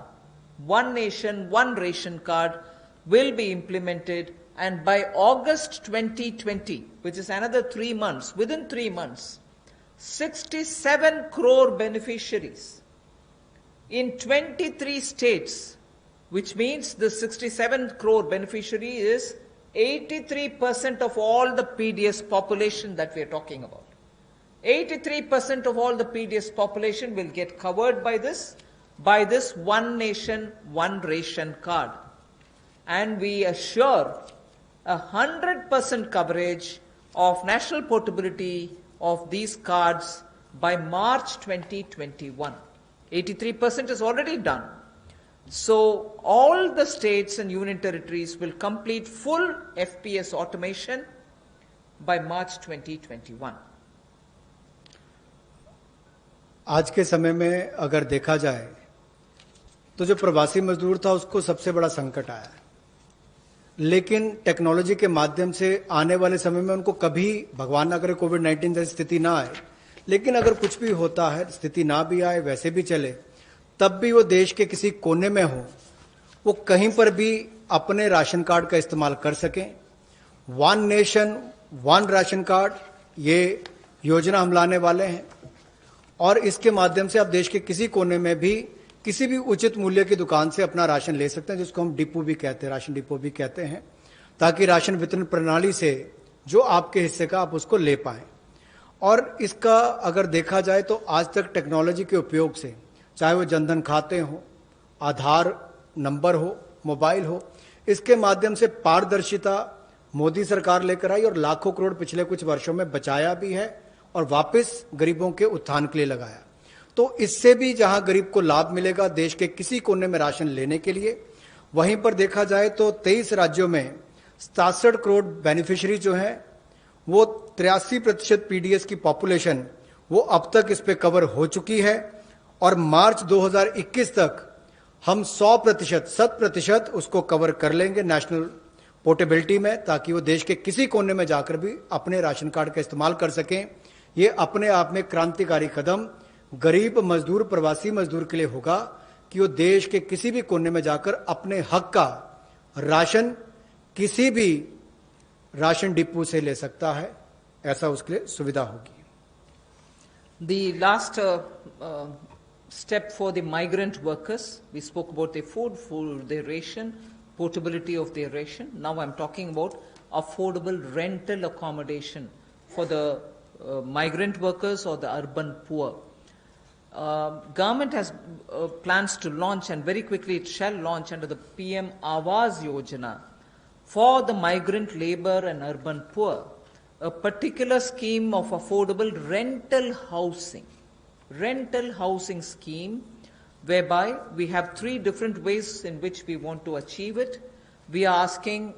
Speaker 2: one nation, one ration card, will be implemented, and by August 2020, which is another 3 months, within 3 months, 67 crore beneficiaries in 23 states, which means the 67 crore beneficiary is 83% of all the PDS population that we are talking about. 83% of all the PDS population will get covered by this one nation, one ration card. And we assure 100% coverage of national portability of these cards by March 2021. 83% is already done. So all the states and union territories will complete full FPS automation by March 2021.
Speaker 3: आज के समय में अगर देखा जाए तो जो प्रवासी मजदूर था उसको सबसे बड़ा संकट आया, लेकिन टेक्नोलॉजी के माध्यम से आने वाले समय में उनको कभी भगवान ना करे कोविड-19 जैसी स्थिति ना आए, लेकिन अगर कुछ भी होता है, स्थिति ना भी आए, वैसे भी चले, तब भी वो देश के किसी कोने में हो, वो कहीं पर भी अपने राशन कार्ड का इस्तेमाल कर सकें। One nation one ration card, ये योजना हम लाने वाले हैं और इसके माध्यम से आप देश के किसी कोने में भी किसी भी उचित मूल्य की दुकान से अपना राशन ले सकते हैं, जिसको हम डिपो भी कहते हैं, राशन डिपो भी कहते हैं, ताकि राशन वितरण प्रणाली से जो आपके हिस्से का आप उसको ले पाएं। और इसका अगर देखा जाए तो आज तक टेक्नोलॉजी के उपयोग से, चाहे वो जनधन खाते हो, आधार नंबर हो, मोबाइल हो, इसके माध्यम से पारदर्शिता मोदी सरकार लेकर आई और लाखों करोड़ पिछले कुछ वर्षों में बचाया भी है और वापस गरीबों के उत्थान के लिए लगाया। तो इससे भी जहां गरीब को लाभ मिलेगा देश के किसी कोने में राशन लेने के लिए, वहीं पर देखा जाए तो 23 राज्यों में 67 करोड़ बेनिफिशियरी जो हैं, वो 83% पीडीएस की पॉपुलेशन वो अब तक इस पे कवर हो चुकी है और मार्च 2021 तक हम 100% उसको कवर कर लेंगे नेशनल पोर्टेबिलिटी में, ताकि वो देश के किसी कोने में जाकर भी अपने राशन कार्ड का इस्तेमाल कर सकें। ये अपने आप में क्रांतिकारी कदम गरीब मजदूर, प्रवासी मजदूर के लिए होगा कि वो देश के किसी भी कोने में जाकर अपने हक का राशन किसी भी राशन डिपो से ले सकता है, ऐसा उसके लिए सुविधा होगी।
Speaker 2: The last step for the migrant workers, we spoke about their food, their ration, portability of their ration. Now I'm talking about affordable rental accommodation for the migrant workers or the urban poor. Government has plans to launch, and very quickly it shall launch under the PM Awas Yojana for the migrant labor and urban poor, a particular scheme of affordable rental housing scheme, whereby we have three different ways in which we want to achieve it. We are asking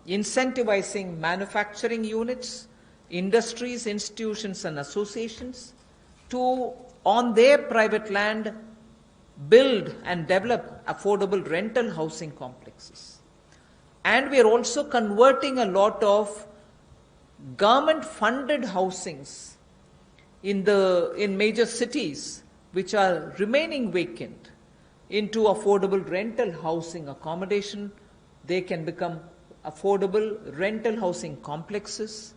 Speaker 2: incentivizing manufacturing units, industries, institutions and associations to, on their private land, build and develop affordable rental housing complexes. And we are also converting a lot of government-funded housings in major cities which are remaining vacant into affordable rental housing accommodation. They can become affordable rental housing complexes,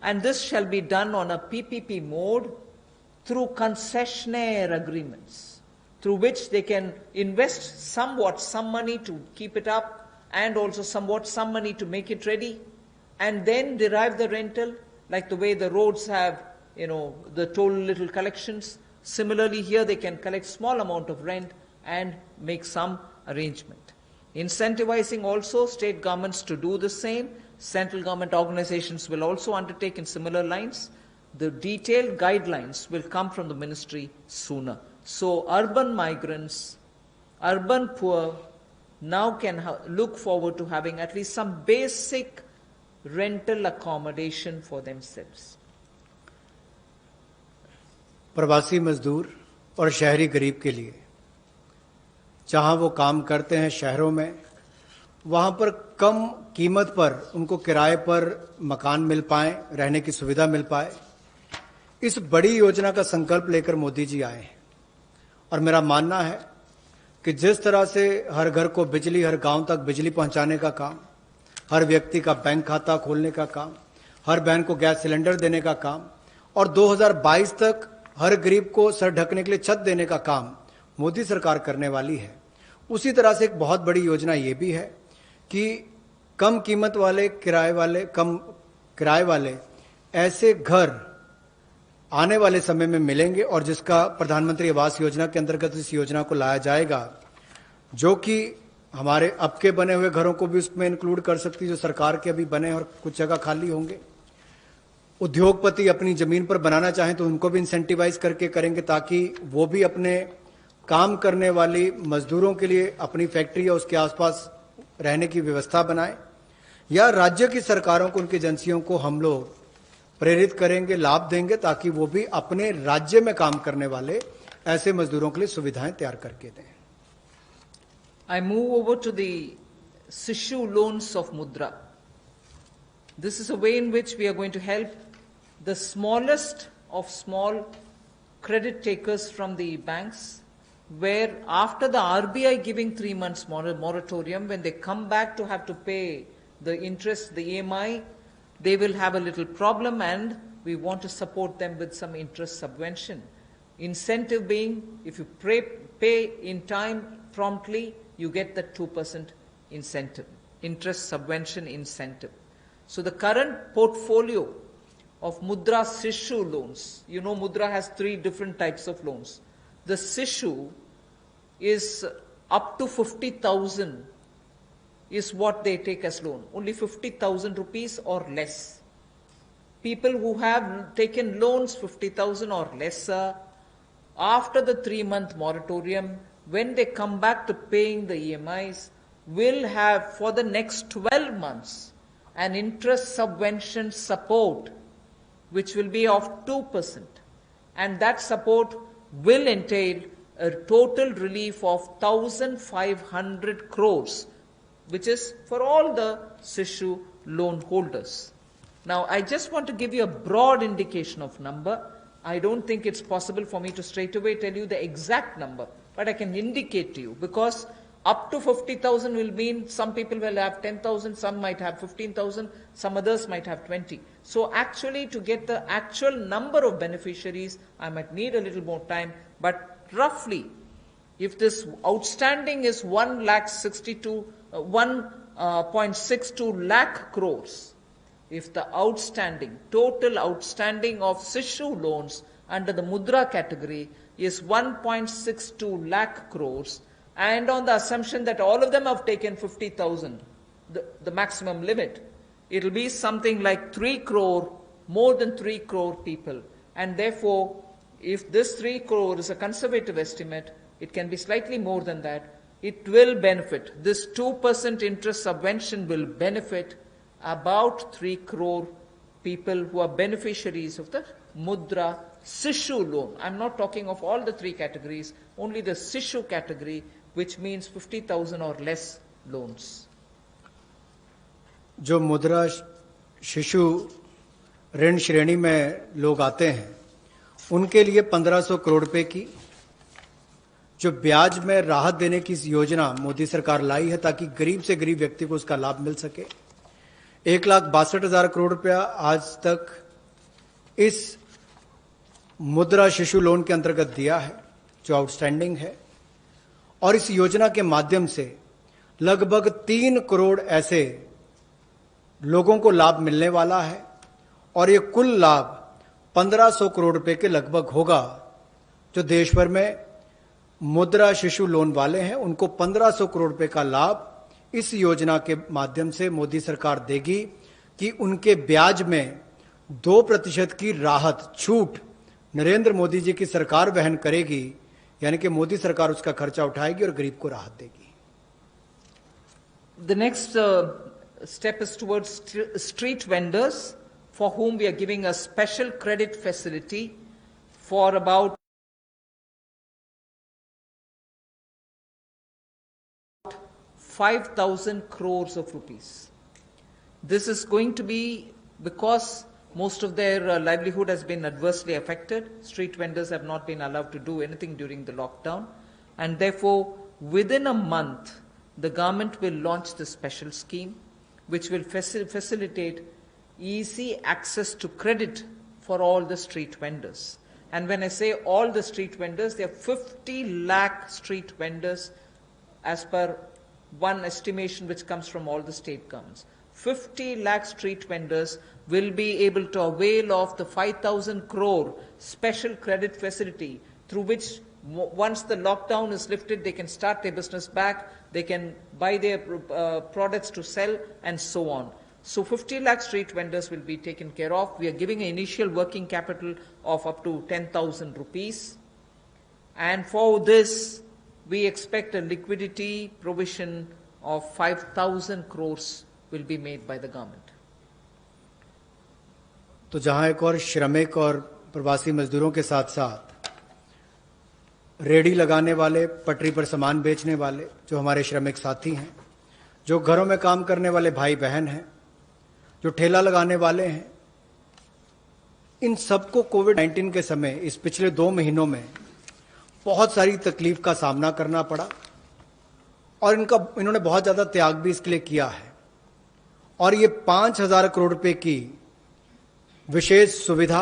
Speaker 2: and this shall be done on a PPP mode through concessionaire agreements, through which they can invest somewhat some money to keep it up and also somewhat some money to make it ready, and then derive the rental, like the way the roads have, the toll little collections. Similarly, here they can collect small amount of rent and make some arrangement. Incentivizing also state governments to do the same. Central government organizations will also undertake in similar lines. The detailed guidelines will come from the ministry sooner. So urban migrants, urban poor now can look forward to having at least some basic rental accommodation for themselves.
Speaker 3: प्रवासी मजदूर और शहरी गरीब के लिए जहां वो काम करते हैं शहरों में, वहां पर कम कीमत पर उनको किराए पर मकान मिल पाए, रहने की सुविधा मिल पाए, इस बड़ी योजना का संकल्प लेकर मोदी जी आए हैं। और मेरा मानना है कि जिस तरह से हर घर को बिजली, हर गांव तक बिजली पहुंचाने का काम, हर व्यक्ति का बैंक खाता खोलने का काम, हर बहन को गैस सिलेंडर देने का काम और 2022 तक हर गरीब को सर ढकने के लिए छत देने का काम मोदी सरकार करने वाली है, उसी तरह से एक बहुत बड़ी योजना ये भी है कि कम कीमत वाले कम किराए वाले ऐसे घर आने वाले समय में मिलेंगे, और जिसका प्रधानमंत्री आवास योजना के अंतर्गत इस योजना को लाया जाएगा, जो कि हमारे अब के बने हुए घरों को भी उसमें इंक्लूड कर सकती है, जो सरकार के अभी बने और कुछ जगह खाली होंगे। उद्योगपति अपनी जमीन पर बनाना चाहें तो उनको भी इंसेंटिवाइज करके करेंगे, ताकि वो भी अपने काम करने वाली मजदूरों के लिए अपनी फैक्ट्री या उसके आसपास रहने की व्यवस्था बनाएं, या राज्य की सरकारों को, उनकी एजेंसियों को हम लोग प्रेरित करेंगे, लाभ देंगे, ताकि वो भी अपने राज्य में काम करने वाले ऐसे मजदूरों के लिए सुविधाएं तैयार करके दें।
Speaker 2: I move over to the Sishu loans of Mudra. This is a way in which we are going to help the smallest of small credit takers from the banks, where after the RBI giving 3 months moratorium, when they come back to have to pay the interest, the EMI, they will have a little problem, and we want to support them with some interest subvention. Incentive being, if you pay in time promptly, you get the 2% incentive, interest subvention incentive. So the current portfolio of Mudra Sishu loans, Mudra has 3 different types of loans. The Sishu is up to 50,000 is what they take as loan, only 50,000 rupees or less. People who have taken loans 50,000 or lesser, after the 3-month moratorium, when they come back to paying the EMIs, will have for the next 12 months an interest subvention support which will be of 2%, and that support will entail a total relief of 1,500 crores, which is for all the Sishu loan holders. Now, I just want to give you a broad indication of number. I don't think it's possible for me to straight away tell you the exact number, but I can indicate to you, because up to 50,000 will mean some people will have 10,000, some might have 15,000, some others might have 20. So actually, to get the actual number of beneficiaries, I might need a little more time, but roughly, if this outstanding is 1,62,000 1.62 lakh crores. If the total outstanding of Sishu loans under the Mudra category is 1.62 lakh crores, and on the assumption that all of them have taken 50,000, the maximum limit, it will be something like 3 crore, more than 3 crore people. And therefore, if this 3 crore is a conservative estimate, it can be slightly more than that. It will benefit. This 2% interest subvention will benefit about 3 crore people who are beneficiaries of the Mudra Sishu loan. I'm not talking of all the 3 categories, only the Sishu category, which means 50,000 or less loans.
Speaker 3: जो मुद्रा शिशु ऋण श्रेणी में लोग आते हैं उनके लिए 1500 करोड़ रुपए की जो ब्याज में राहत देने की योजना मोदी सरकार लाई है ताकि गरीब से गरीब व्यक्ति को उसका लाभ मिल सके। 1,62,000 करोड़ रुपया आज तक इस मुद्रा शिशु लोन के अंतर्गत दिया है जो आउटस्टैंडिंग है, और इस योजना के माध्यम से लगभग 3 करोड़ ऐसे लोगों को लाभ मिलने वाला है, और ये कुल लाभ 1500 करोड़ रुपए के लगभग होगा। जो देश भर में मुद्रा शिशु लोन वाले हैं उनको 1500 करोड़ रुपए का लाभ इस योजना के माध्यम से मोदी सरकार देगी कि उनके ब्याज में 2% की राहत छूट नरेंद्र मोदी जी की सरकार वहन करेगी, यानी कि मोदी सरकार उसका खर्चा उठाएगी और गरीब को राहत देगी।
Speaker 2: The next step is towards street vendors, for whom we are giving a special credit facility for about 5,000 crores of rupees. This is going to be because most of their livelihood has been adversely affected. Street vendors have not been allowed to do anything during the lockdown, and therefore within a month the government will launch this special scheme which will facilitate easy access to credit for all the street vendors. And when I say all the street vendors, there are 50 lakh street vendors as per one estimation which comes from all the state governments. 50 lakh street vendors will be able to avail of the 5,000 crore special credit facility, through which once the lockdown is lifted, they can start their business back, they can buy their products to sell, and so on. So 50 lakh street vendors will be taken care of. We are giving an initial working capital of up to 10,000 rupees. And for this, we expect a liquidity provision of 5,000 crores will be made by the government.
Speaker 3: तो जहां एक और श्रमिक और प्रवासी मजदूरों के साथ साथ रेडी लगाने वाले, पटरी पर सामान बेचने वाले जो हमारे श्रमिक साथी हैं, जो घरों में काम करने वाले भाई बहन हैं, जो ठेला लगाने वाले हैं, इन सबको कोविड-19 के समय इस पिछले 2 महीनों में बहुत सारी तकलीफ का सामना करना पड़ा, और इन्होंने बहुत ज्यादा त्याग भी इसके लिए किया है। और ये 5,000 करोड़ रुपए की विशेष सुविधा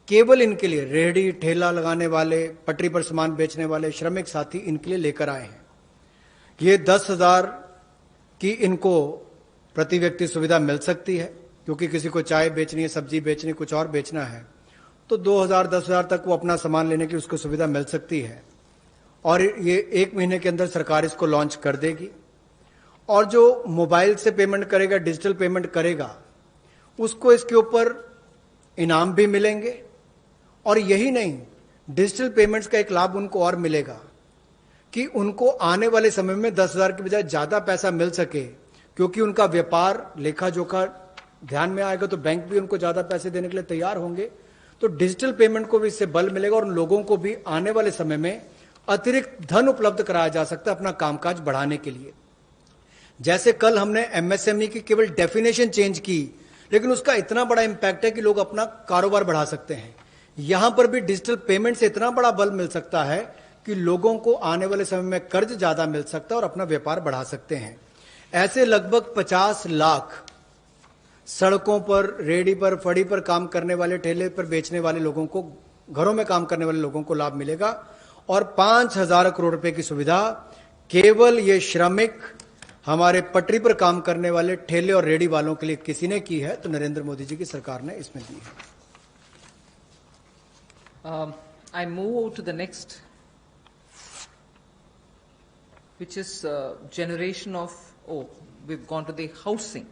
Speaker 3: केवल इनके लिए, रेहड़ी ठेला लगाने वाले, पटरी पर सामान बेचने वाले श्रमिक साथी, इनके लिए लेकर आए हैं। ये 10,000 की इनको प्रति व्यक्ति सुविधा मिल सकती है, क्योंकि किसी को चाय बेचनी है, सब्जी बेचनी, कुछ और बेचना है, तो 2,000 10,000 तक वो अपना सामान लेने की उसको सुविधा मिल सकती है। और ये 1 महीने के अंदर सरकार इसको लॉन्च कर देगी। और जो मोबाइल से पेमेंट करेगा, डिजिटल पेमेंट करेगा, उसको इसके ऊपर इनाम भी मिलेंगे। और यही नहीं, डिजिटल पेमेंट्स का एक लाभ उनको और मिलेगा कि उनको आने वाले समय में 10,000 की बजाय ज्यादा पैसा मिल सके, क्योंकि उनका व्यापार लेखा जोखा ध्यान में आएगा तो बैंक भी उनको ज्यादा पैसे देने के लिए तैयार होंगे। तो डिजिटल पेमेंट को भी इससे बल मिलेगा और उन लोगों को भी आने वाले समय में अतिरिक्त धन उपलब्ध कराया जा सकता है अपना कामकाज बढ़ाने के लिए। जैसे कल हमने एमएसएमई की केवल डेफिनेशन चेंज की, लेकिन उसका इतना बड़ा इंपैक्ट है कि लोग अपना कारोबार बढ़ा सकते हैं। यहां पर भी डिजिटल पेमेंट से इतना बड़ा बल मिल सकता है कि लोगों को आने वाले समय में कर्ज ज्यादा मिल सकता है और अपना व्यापार बढ़ा सकते हैं। ऐसे लगभग 50 लाख सड़कों पर, रेडी पर, फड़ी पर काम करने वाले, ठेले पर बेचने वाले लोगों को, घरों में काम करने वाले लोगों को लाभ मिलेगा। और 5,000 करोड़ रुपए की सुविधा केवल ये श्रमिक हमारे पटरी पर काम करने वाले ठेले और रेडी वालों के लिए किसी ने की है तो नरेंद्र मोदी जी की सरकार ने इसमें दी है।
Speaker 2: I move to the next, which is generation of, we've gone to the housing.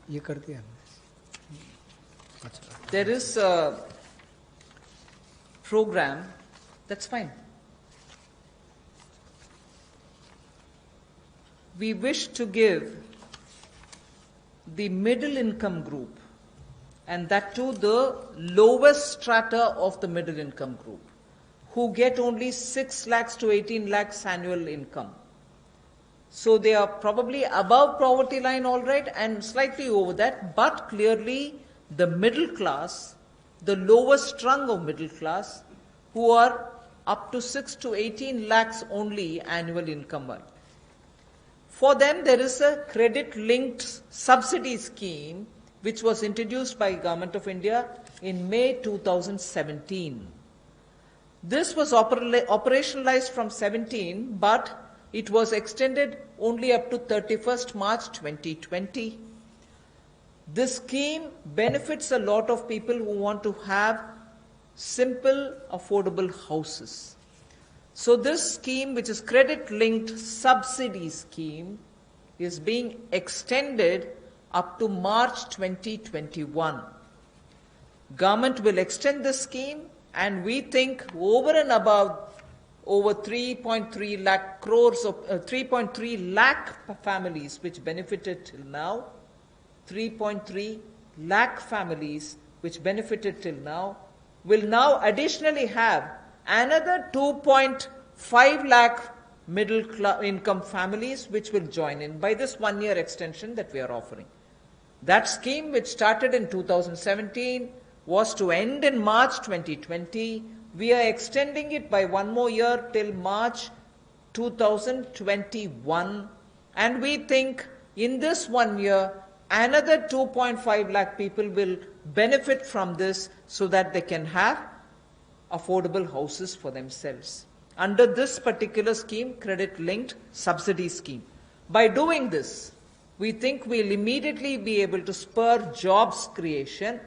Speaker 3: ये कर दिया हमने।
Speaker 2: There is a program, that's fine. We wish to give the middle income group, and that too the lowest strata of the middle income group, who get only 6 lakhs to 18 lakhs annual income. So they are probably above poverty line, all right, and slightly over that, but clearly the middle class, the lowest rung of middle class, who are up to 6 to 18 lakhs only annual income. For them, there is a credit-linked subsidy scheme which was introduced by Government of India in May 2017. This was operationalized from 17, but it was extended only up to 31st March 2020. This scheme benefits a lot of people who want to have simple, affordable houses. So this scheme, which is credit-linked subsidy scheme, is being extended up to March 2021. Government will extend this scheme, and we think over and above over 3.3 lakh crores of 3.3 lakh families which benefited till now, 3.3 lakh families which benefited till now, will now additionally have another 2.5 lakh middle income families which will join in by this 1 year extension that we are offering. That scheme, which started in 2017, was to end in March 2020. We are extending it by 1 more year till March 2021, and we think in this 1 year another 2.5 lakh people will benefit from this so that they can have affordable houses for themselves under this particular scheme, credit-linked subsidy scheme. By doing this, we think we'll immediately be able to spur jobs creation.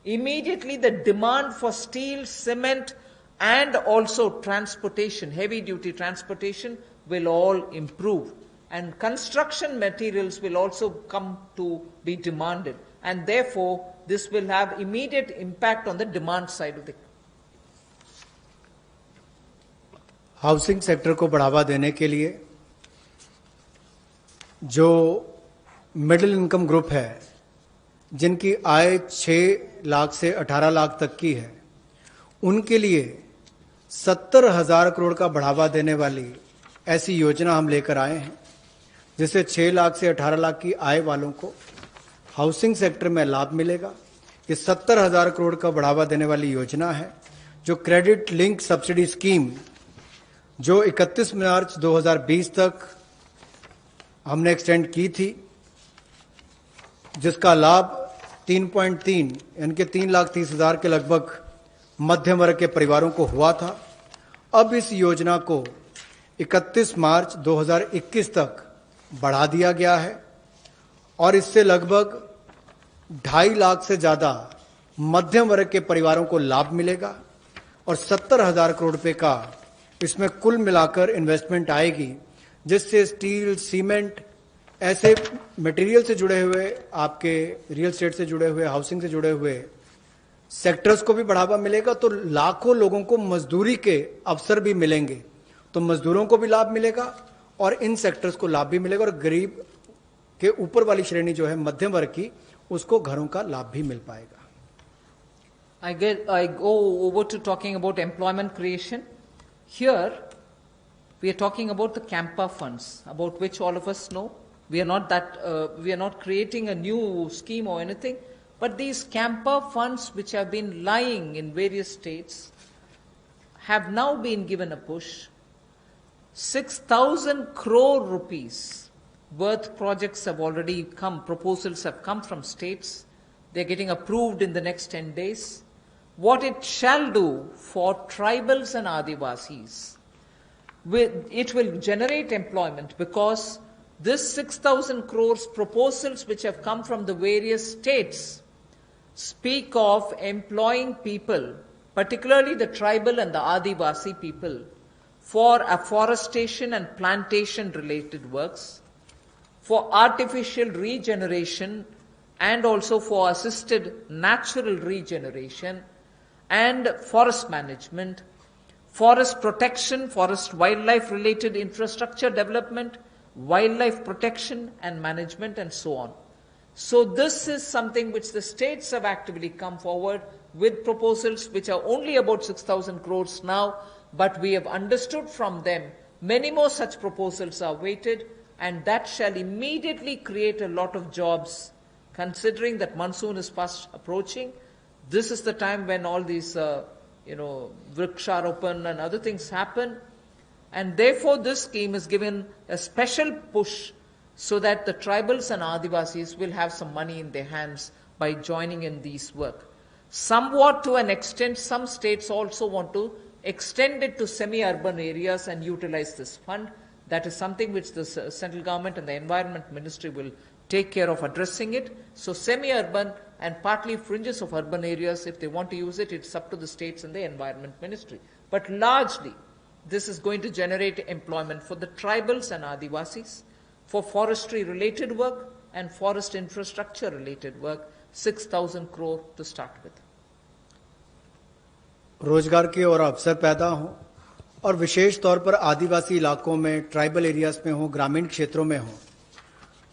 Speaker 2: Immediately the demand for steel, cement, and also transportation, heavy-duty transportation, will all improve. And construction materials will also come to be demanded. And therefore, this will have immediate impact on the demand side of the
Speaker 3: housing sector को बढ़ावा देने के लिए जो middle income group है, जिनकी आय 6 लाख से 18 लाख तक की है, उनके लिए 70,000 करोड़ का बढ़ावा देने वाली ऐसी योजना हम लेकर आए हैं, जिससे 6 लाख से 18 लाख की आय वालों को हाउसिंग सेक्टर में लाभ मिलेगा। ये 70,000 करोड़ का बढ़ावा देने वाली योजना है, जो क्रेडिट लिंक सब्सिडी स्कीम जो 31 मार्च 2020 तक हमने एक्सटेंड की थी, जिसका लाभ 3.3 यानी कि 3,30,000 के लगभग मध्यम वर्ग के परिवारों को हुआ था। अब इस योजना को 31 मार्च 2021 तक बढ़ा दिया गया है और इससे लगभग 2.5 लाख से ज्यादा मध्यम वर्ग के परिवारों को लाभ मिलेगा और 70,000 करोड़ रुपए का इसमें कुल मिलाकर इन्वेस्टमेंट आएगी, जिससे स्टील, सीमेंट, ऐसे मटेरियल से जुड़े हुए, आपके रियल एस्टेट से जुड़े हुए, हाउसिंग से जुड़े हुए सेक्टर्स को भी बढ़ावा मिलेगा। तो लाखों लोगों को मजदूरी के अवसर भी मिलेंगे, तो मजदूरों को भी लाभ मिलेगा और इन सेक्टर्स को लाभ भी मिलेगा और गरीब के ऊपर वाली श्रेणी जो है मध्यम वर्ग की, उसको घरों का लाभ भी मिल पाएगा।
Speaker 2: I go over to talking about employment creation. Here, we are talking about the Campa funds, about which all of us know. We are not creating a new scheme or anything, but these Campa funds, which have been lying in various states, have now been given a push. 6,000 crore rupees worth projects have already come, proposals have come from states. They're getting approved in the next 10 days. what it shall do for tribals and Adivasis, it will generate employment, because this 6,000 crores proposals which have come from the various states speak of employing people, particularly the tribal and the Adivasi people, for afforestation and plantation related works, for artificial regeneration and also for assisted natural regeneration, and forest management, forest protection, forest wildlife related infrastructure development, wildlife protection and management, and so on. So this is something which the states have actively come forward with proposals which are only about 6,000 crores now, but we have understood from them many more such proposals are waited, and that shall immediately create a lot of jobs. Considering that monsoon is fast approaching, this is the time when all these, vriksharopan and other things happen. And therefore, this scheme is given a special push so that the tribals and Adivasis will have some money in their hands by joining in these work. Somewhat to an extent, some states also want to extend it to semi-urban areas and utilize this fund. That is something which the central government and the Environment Ministry will take care of addressing it. So semi-urban and partly fringes of urban areas, if they want to use it, it's up to the states and the Environment Ministry. But largely, this is going to generate employment for the tribals and Adivasis, for forestry related work and forest infrastructure related work, 6,000 crore to start with.
Speaker 3: रोजगार के और अवसर पैदा हो, और विशेष तौर पर आदिवासी इलाकों में, ट्राइबल एरियाज में हो, ग्रामीण क्षेत्रों में हो,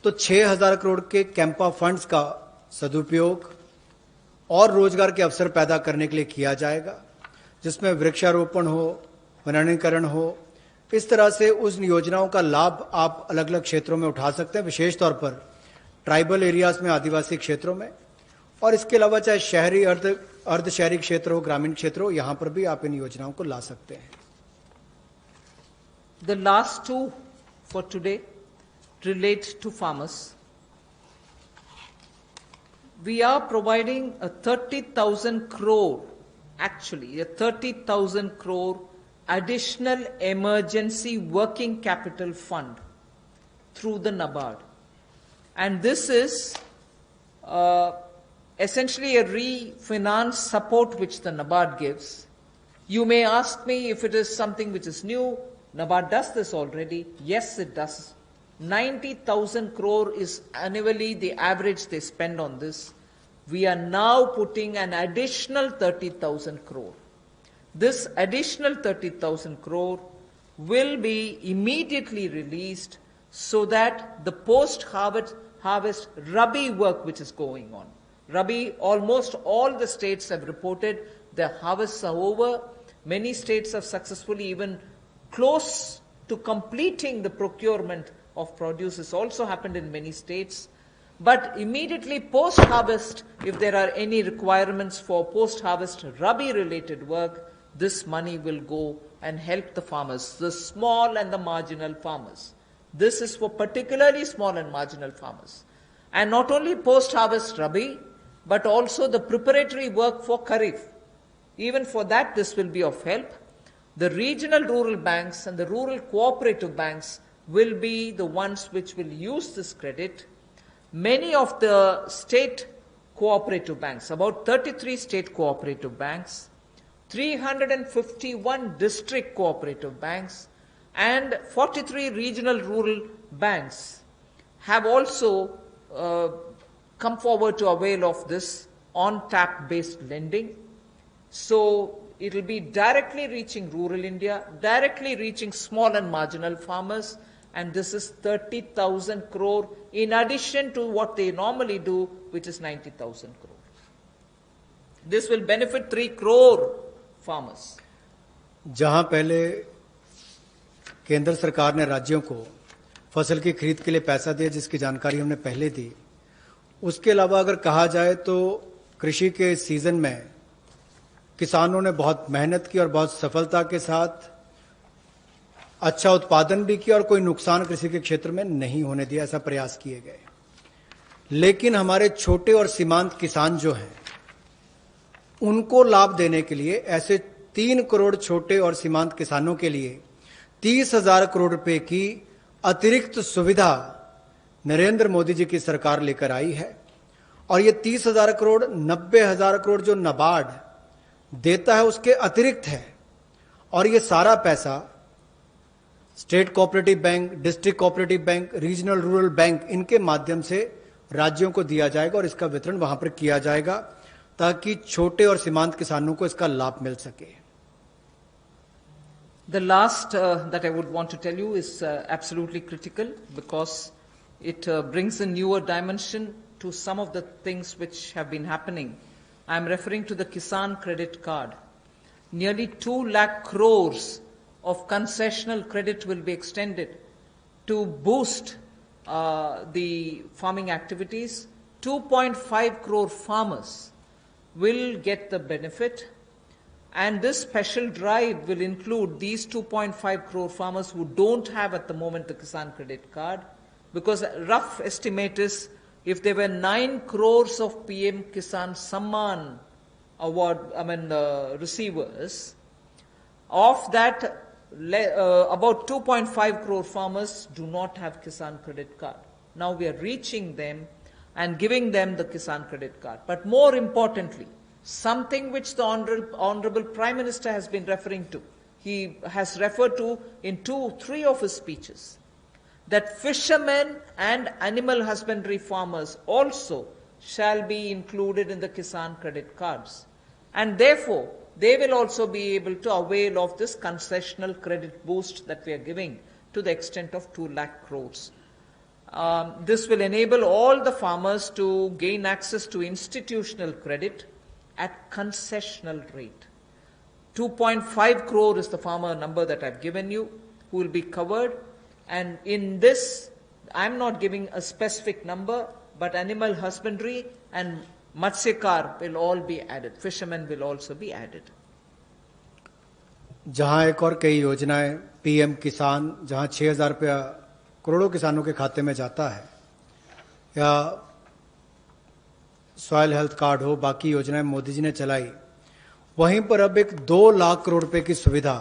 Speaker 3: तो 6,000 करोड़ के कैंपा फंड्स का सदुपयोग और रोजगार के अवसर पैदा करने के लिए किया जाएगा, जिसमें वृक्षारोपण हो, वनीकरण हो। इस तरह से उस योजनाओं का लाभ आप अलग अलग क्षेत्रों में उठा सकते हैं, विशेष तौर पर ट्राइबल एरियाज में, आदिवासी क्षेत्रों में, और इसके अलावा चाहे शहरी अर्ध शहरी क्षेत्र हो, ग्रामीण क्षेत्र हो, यहां पर भी आप इन योजनाओं को ला सकते हैं।
Speaker 2: The last two for today relate to farmers. We are providing a 30,000 crore, actually a 30,000 crore additional emergency working capital fund through the NABARD. And this is essentially a refinance support which the NABARD gives. You may ask me if it is something which is new. NABARD does this already. Yes, it does. 90,000 crore is annually the average they spend on this. We are now putting an additional 30,000 crore. This additional 30,000 crore will be immediately released so that the post-harvest Rabi work which is going on. Rabi, almost all the states have reported their harvests are over. Many states have successfully even close to completing the procurement of produce. This also happened in many states. But immediately post-harvest, if there are any requirements for post-harvest Rabi-related work, this money will go and help the farmers, the small and the marginal farmers. This is for particularly small and marginal farmers. And not only post-harvest Rabi, but also the preparatory work for Kharif. Even for that, this will be of help. The regional rural banks and the rural cooperative banks will be the ones which will use this credit. Many of the state cooperative banks, about 33 state cooperative banks, 351 district cooperative banks, and 43 regional rural banks have also come forward to avail of this on-tap based lending. So it will be directly reaching rural India, directly reaching small and marginal farmers, and this is 30,000 crore in addition to what they normally do, which is 90,000 crore. This will benefit 3 crore farmers.
Speaker 3: जहां पहले केंद्र सरकार ने राज्यों को फसल की खरीद के लिए पैसा दिया, जिसकी जानकारी हमने पहले दी, उसके अलावा अगर कहा जाए तो कृषि के सीजन में किसानों ने बहुत मेहनत की और बहुत सफलता के साथ अच्छा उत्पादन भी किया और कोई नुकसान कृषि के क्षेत्र में नहीं होने दिया, ऐसा प्रयास किए गए। लेकिन हमारे छोटे और सीमांत किसान जो हैं, उनको लाभ देने के लिए ऐसे 3 करोड़ छोटे और सीमांत किसानों के लिए 30,000 करोड़ रुपए की अतिरिक्त सुविधा नरेंद्र मोदी जी की सरकार लेकर आई है। और ये 30,000 करोड़ 90,000 करोड़ जो नाबार्ड देता है उसके अतिरिक्त है। और ये सारा पैसा state cooperative bank, district cooperative bank, regional rural bank, इनके माध्यम से राज्यों को दिया जाएगा और इसका वितरण वहां पर किया जाएगा ताकि छोटे और सीमांत किसानों को इसका लाभ मिल सके।
Speaker 2: The last that I would want to tell you is absolutely critical because it brings a newer dimension to some of the things which have been happening. I am referring to the Kisan Credit Card. Nearly 2 lakh crores of concessional credit will be extended to boost the farming activities. 2.5 crore farmers will get the benefit. And this special drive will include these 2.5 crore farmers who don't have at the moment the Kisan Credit Card, because a rough estimate is if there were 9 crores of PM Kisan Samman award, receivers, of that about 2.5 crore farmers do not have Kisan Credit Card. Now we are reaching them and giving them the Kisan Credit Card. But more importantly, something which the Honorable Prime Minister has been referring to. He has referred to in 2-3 of his speeches that fishermen and animal husbandry farmers also shall be included in the Kisan credit cards. And therefore, they will also be able to avail of this concessional credit boost that we are giving to the extent of 2 lakh crores. This will enable all the farmers to gain access to institutional credit at concessional rate. 2.5 crore is the farmer number that I've given you, who will be covered. And in this, I'm not giving a specific number, but animal husbandry and Matsyakar will all be added. Fishermen will also be added.
Speaker 3: जहां एक और कई योजनाएं PM किसान, जहां 6,000 रुपया करोड़ों किसानों के खाते में जाता है, या सॉयल हेल्थ कार्ड हो, बाकी योजनाएं मोदी जी ने चलाई, वहीं पर अब एक 2 लाख करोड़ रुपए की सुविधा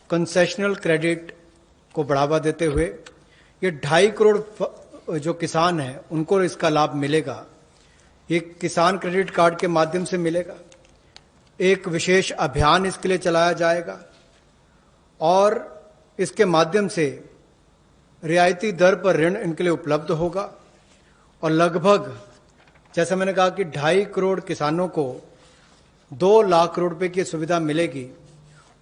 Speaker 3: कंसेशनल क्रेडिट को बढ़ावा देते हुए ये 2.5 करोड़ जो किसान हैं उनको इसका लाभ मिलेगा। ये किसान क्रेडिट कार्ड के माध्यम से मिलेगा। एक विशेष अभियान इसके लिए चलाया जाएगा और इसके माध्यम से रियायती दर पर ऋण इनके लिए उपलब्ध होगा। और लगभग, जैसा मैंने कहा कि 2.5 करोड़ किसानों को 2 लाख करोड़ रुपए की सुविधा मिलेगी।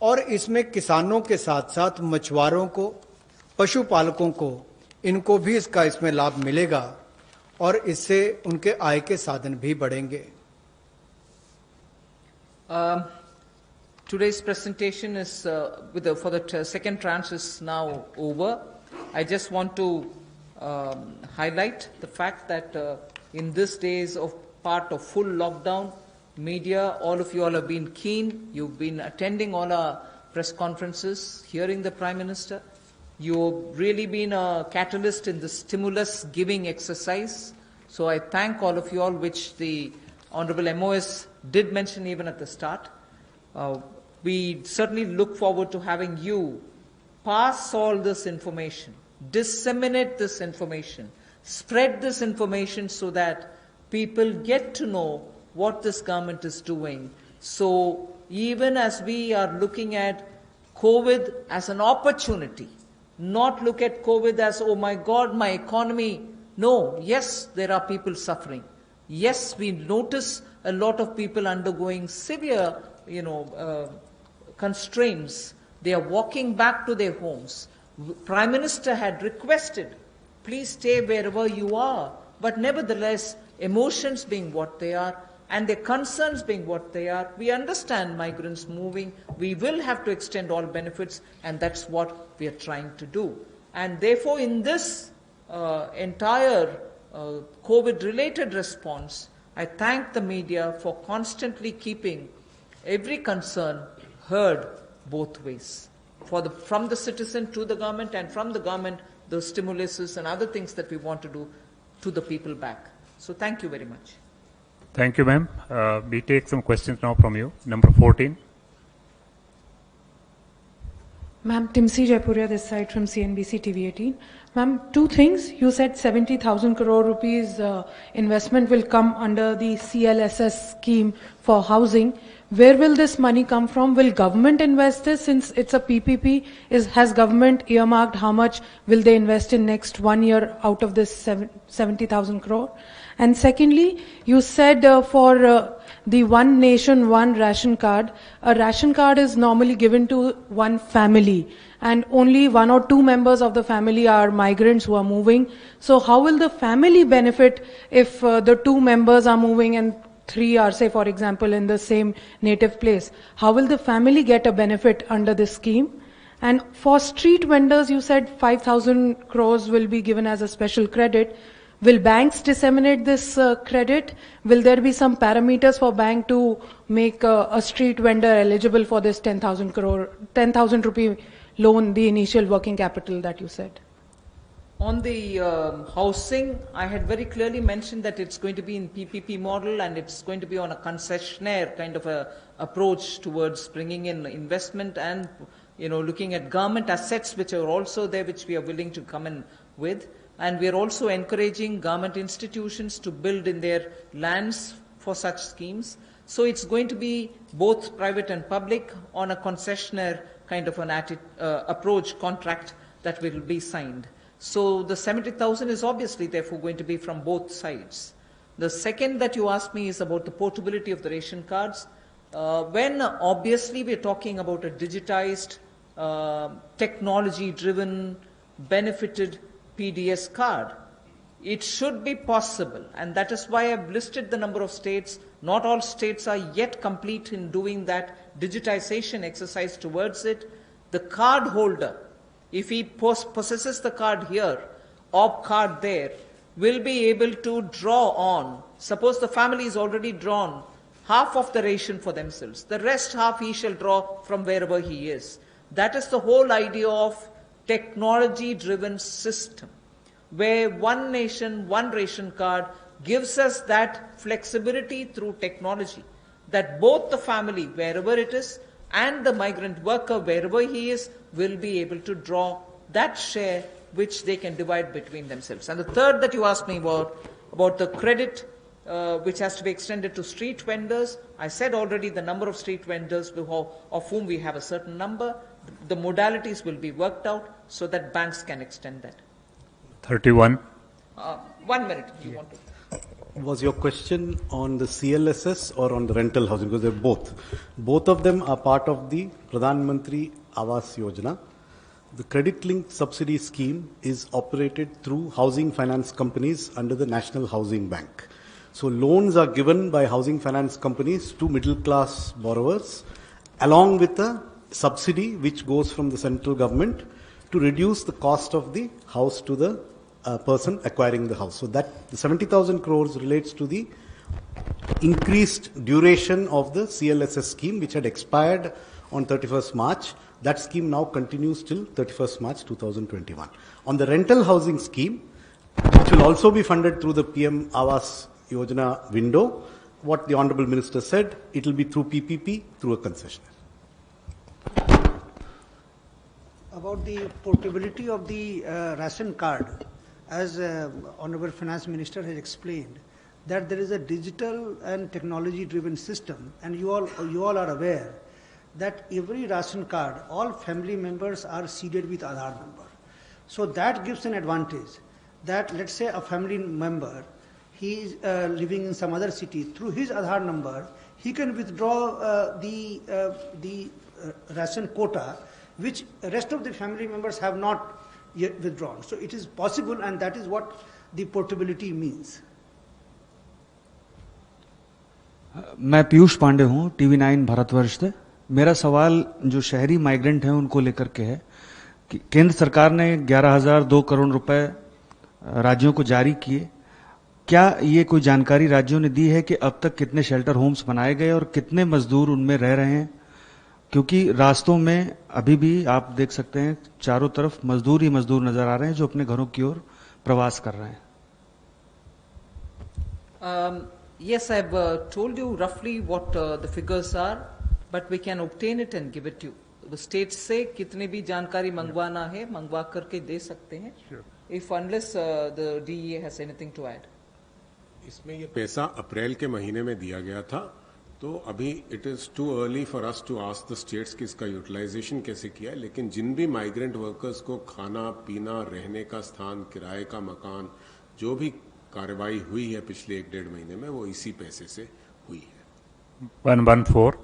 Speaker 3: और इसमें किसानों के साथ साथ मछुआरों को, पशुपालकों को, इनको भी इसमें लाभ मिलेगा और इससे उनके आय के साधन भी बढ़ेंगे।
Speaker 2: Today's presentation is for the second tranche is now over. I just want to highlight the fact that in these days of part of full lockdown, media, all of you all have been keen. You've been attending all our press conferences, hearing the Prime Minister. You've really been a catalyst in the stimulus giving exercise. So I thank all of you all, which the Honorable MOS did mention even at the start. We certainly look forward to having you pass all this information, disseminate this information, spread this information so that people get to know what this government is doing. So even as we are looking at COVID as an opportunity, not look at COVID as, oh my God, my economy. No, yes, there are people suffering. Yes, we notice a lot of people undergoing severe, constraints. They are walking back to their homes. Prime Minister had requested, please stay wherever you are. But nevertheless, emotions being what they are, and their concerns being what they are, we understand migrants moving. We will have to extend all benefits, and that's what we are trying to do. And therefore, in this entire COVID-related response, I thank the media for constantly keeping every concern heard both ways. From the citizen to the government, and from the government, the stimuluses and other things that we want to do to the people back. So thank you very much.
Speaker 1: Thank you, ma'am. We take some questions now from you. Number 14.
Speaker 4: Ma'am, Timsi Jaipuria this side from CNBC TV18. Ma'am, two things. You said 70,000 crore rupees investment will come under the CLSS scheme for housing. Where will this money come from? Will government invest this since it's a PPP? Has government earmarked how much will they invest in next 1 year out of this 70,000 crore? And secondly, you said for the One Nation, One Ration Card, a ration card is normally given to one family and only 1 or 2 members of the family are migrants who are moving. So how will the family benefit if the 2 members are moving and 3 are, say, for example, in the same native place? How will the family get a benefit under this scheme? And for street vendors, you said 5,000 crores will be given as a special credit. Will banks disseminate this credit? Will there be some parameters for bank to make a street vendor eligible for this 10,000 rupee loan, the initial working capital that you said?
Speaker 2: On the housing, I had very clearly mentioned that it's going to be in PPP model and it's going to be on a concessionaire kind of a approach towards bringing in investment and, looking at government assets which are also there, which we are willing to come in with. And we are also encouraging government institutions to build in their lands for such schemes. So it's going to be both private and public on a concessionaire kind of an approach contract that will be signed. So the 70,000 is obviously therefore going to be from both sides. The second that you asked me is about the portability of the ration cards. When obviously we're talking about a digitized, technology-driven, benefited PDS card, it should be possible, and that is why I've listed the number of states. Not all states are yet complete in doing that digitization exercise towards it. The card holder, if he possesses the card here or card there, will be able to draw on. Suppose the family is already drawn half of the ration for themselves. The rest half he shall draw from wherever he is. That is the whole idea of technology-driven system, where One Nation, One Ration Card gives us that flexibility through technology, that both the family, wherever it is, and the migrant worker, wherever he is, will be able to draw that share which they can divide between themselves. And the third that you asked me about the credit which has to be extended to street vendors, I said already the number of street vendors of whom we have a certain number. The modalities will be worked out so that banks can extend that.
Speaker 1: 31.
Speaker 2: 1 minute, you want to?
Speaker 5: Was your question on the CLSS or on the rental housing? Because they're both. Both of them are part of the Pradhan Mantri Awas Yojana. The credit-linked subsidy scheme is operated through housing finance companies under the National Housing Bank. So loans are given by housing finance companies to middle-class borrowers, along with a subsidy which goes from the central government to reduce the cost of the house to the person acquiring the house. So that the 70,000 crores relates to the increased duration of the CLSS scheme, which had expired on 31st March. That scheme now continues till 31st March 2021. On the rental housing scheme, which will also be funded through the PM Awas Yojana window, what the Honorable Minister said, it will be through PPP, through a concessionaire.
Speaker 6: About the portability of the ration card, as Honorable Finance Minister has explained, that there is a digital and technology-driven system, and you all are aware that every ration card, all family members are seeded with Aadhaar number. So that gives an advantage that, let's say, a family member, he is living in some other city, through his Aadhaar number, he can withdraw the ration quota, which rest of the family members have not yet withdrawn. So it is possible, and that is what the portability means.
Speaker 7: मैं पीयूष पांडे हूं, TV9 Bharatvarsh से। मेरा सवाल जो शहरी migrant हैं उनको लेकर के है कि केंद्र सरकार ने 11,002 करोड़ रुपए राज्यों को जारी किए। क्या ये कोई जानकारी राज्यों ने दी है कि अब तक कितने शेल्टर होम्स बनाए गए और कितने मजदूर उनमें रह रहे हैं? क्योंकि रास्तों में अभी भी आप देख सकते हैं चारों तरफ मजदूर ही मजदूर नजर आ रहे हैं जो अपने घरों की ओर प्रवास कर रहे हैं।
Speaker 2: Yes, I've told you roughly what the figures are, but we can obtain it and give it to you. The states से कितने भी जानकारी मंगवाना है मंगवा करके दे सकते हैं. If unless the DEA has anything to add.
Speaker 8: इसमें ये पैसा अप्रैल के महीने में दिया गया था, तो अभी it is too early for us to ask the status कि इसका यूटिलाइजेशन कैसे किया है. लेकिन जिन भी माइग्रेंट वर्कर्स को खाना पीना, रहने का स्थान, किराए का मकान, जो भी कार्रवाई हुई है पिछले 1-1.5 महीने में, वो इसी पैसे से हुई है.
Speaker 1: 114.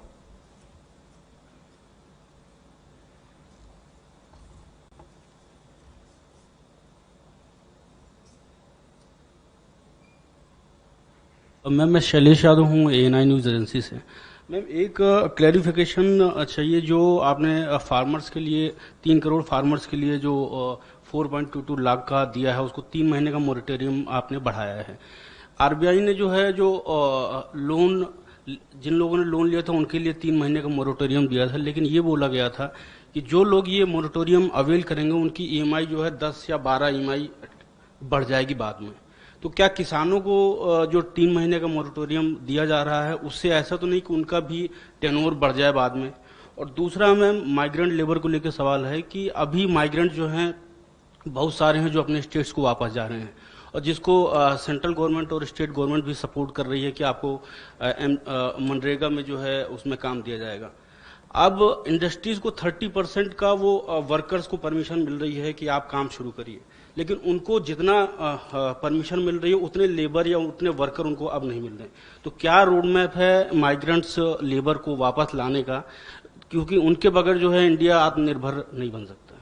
Speaker 9: मैम मैं शैलेश यादव हूँ ANI न्यूज़ एजेंसी से. मैम एक क्लैरिफिकेशन चाहिए. जो आपने फार्मर्स के लिए 3 करोड़ फार्मर्स के लिए जो 4.22 लाख का दिया है, उसको 3 महीने का मोरेटोरियम आपने बढ़ाया है. RBI ने जो है जो लोन, जिन लोगों ने लोन लिया था उनके लिए 3 महीने का मोरेटोरियम दिया था, लेकिन ये बोला गया था कि जो लोग ये मोरेटोरियम अवेल करेंगे उनकी EMI जो है 10 या 12 EMI बढ़ जाएगी बाद में. तो क्या किसानों को जो 3 महीने का मोरेटोरियम दिया जा रहा है उससे ऐसा तो नहीं कि उनका भी टेनोर बढ़ जाए बाद में? और दूसरा मैम माइग्रेंट लेबर को लेकर सवाल है कि अभी माइग्रेंट जो हैं बहुत सारे हैं जो अपने स्टेट्स को वापस जा रहे हैं, और जिसको सेंट्रल गवर्नमेंट और स्टेट गवर्नमेंट भी सपोर्ट कर रही है कि आपको मनरेगा में जो है उसमें काम दिया जाएगा. अब इंडस्ट्रीज को 30% का वो वर्कर्स को परमिशन मिल रही है कि आप काम शुरू करिए, लेकिन उनको जितना परमिशन मिल रही है उतने लेबर या उतने वर्कर उनको अब नहीं मिल रहे. तो क्या रोड मैप है माइग्रेंट्स लेबर को वापस लाने का, क्योंकि उनके बगैर जो है इंडिया आत्मनिर्भर नहीं बन सकता.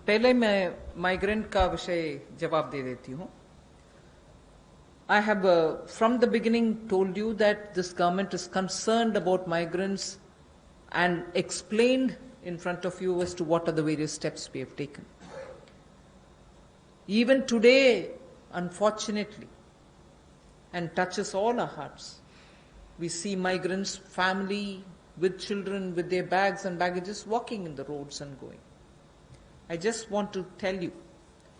Speaker 2: पहले मैं माइग्रेंट का विषय जवाब दे देती हूँ. I have from the beginning told you that this government is concerned about migrants and explained in front of you as to what are the various steps we have taken. Even today, unfortunately, and touches all our hearts, we see migrants, family with children, with their bags and baggages walking in the roads and going. I just want to tell you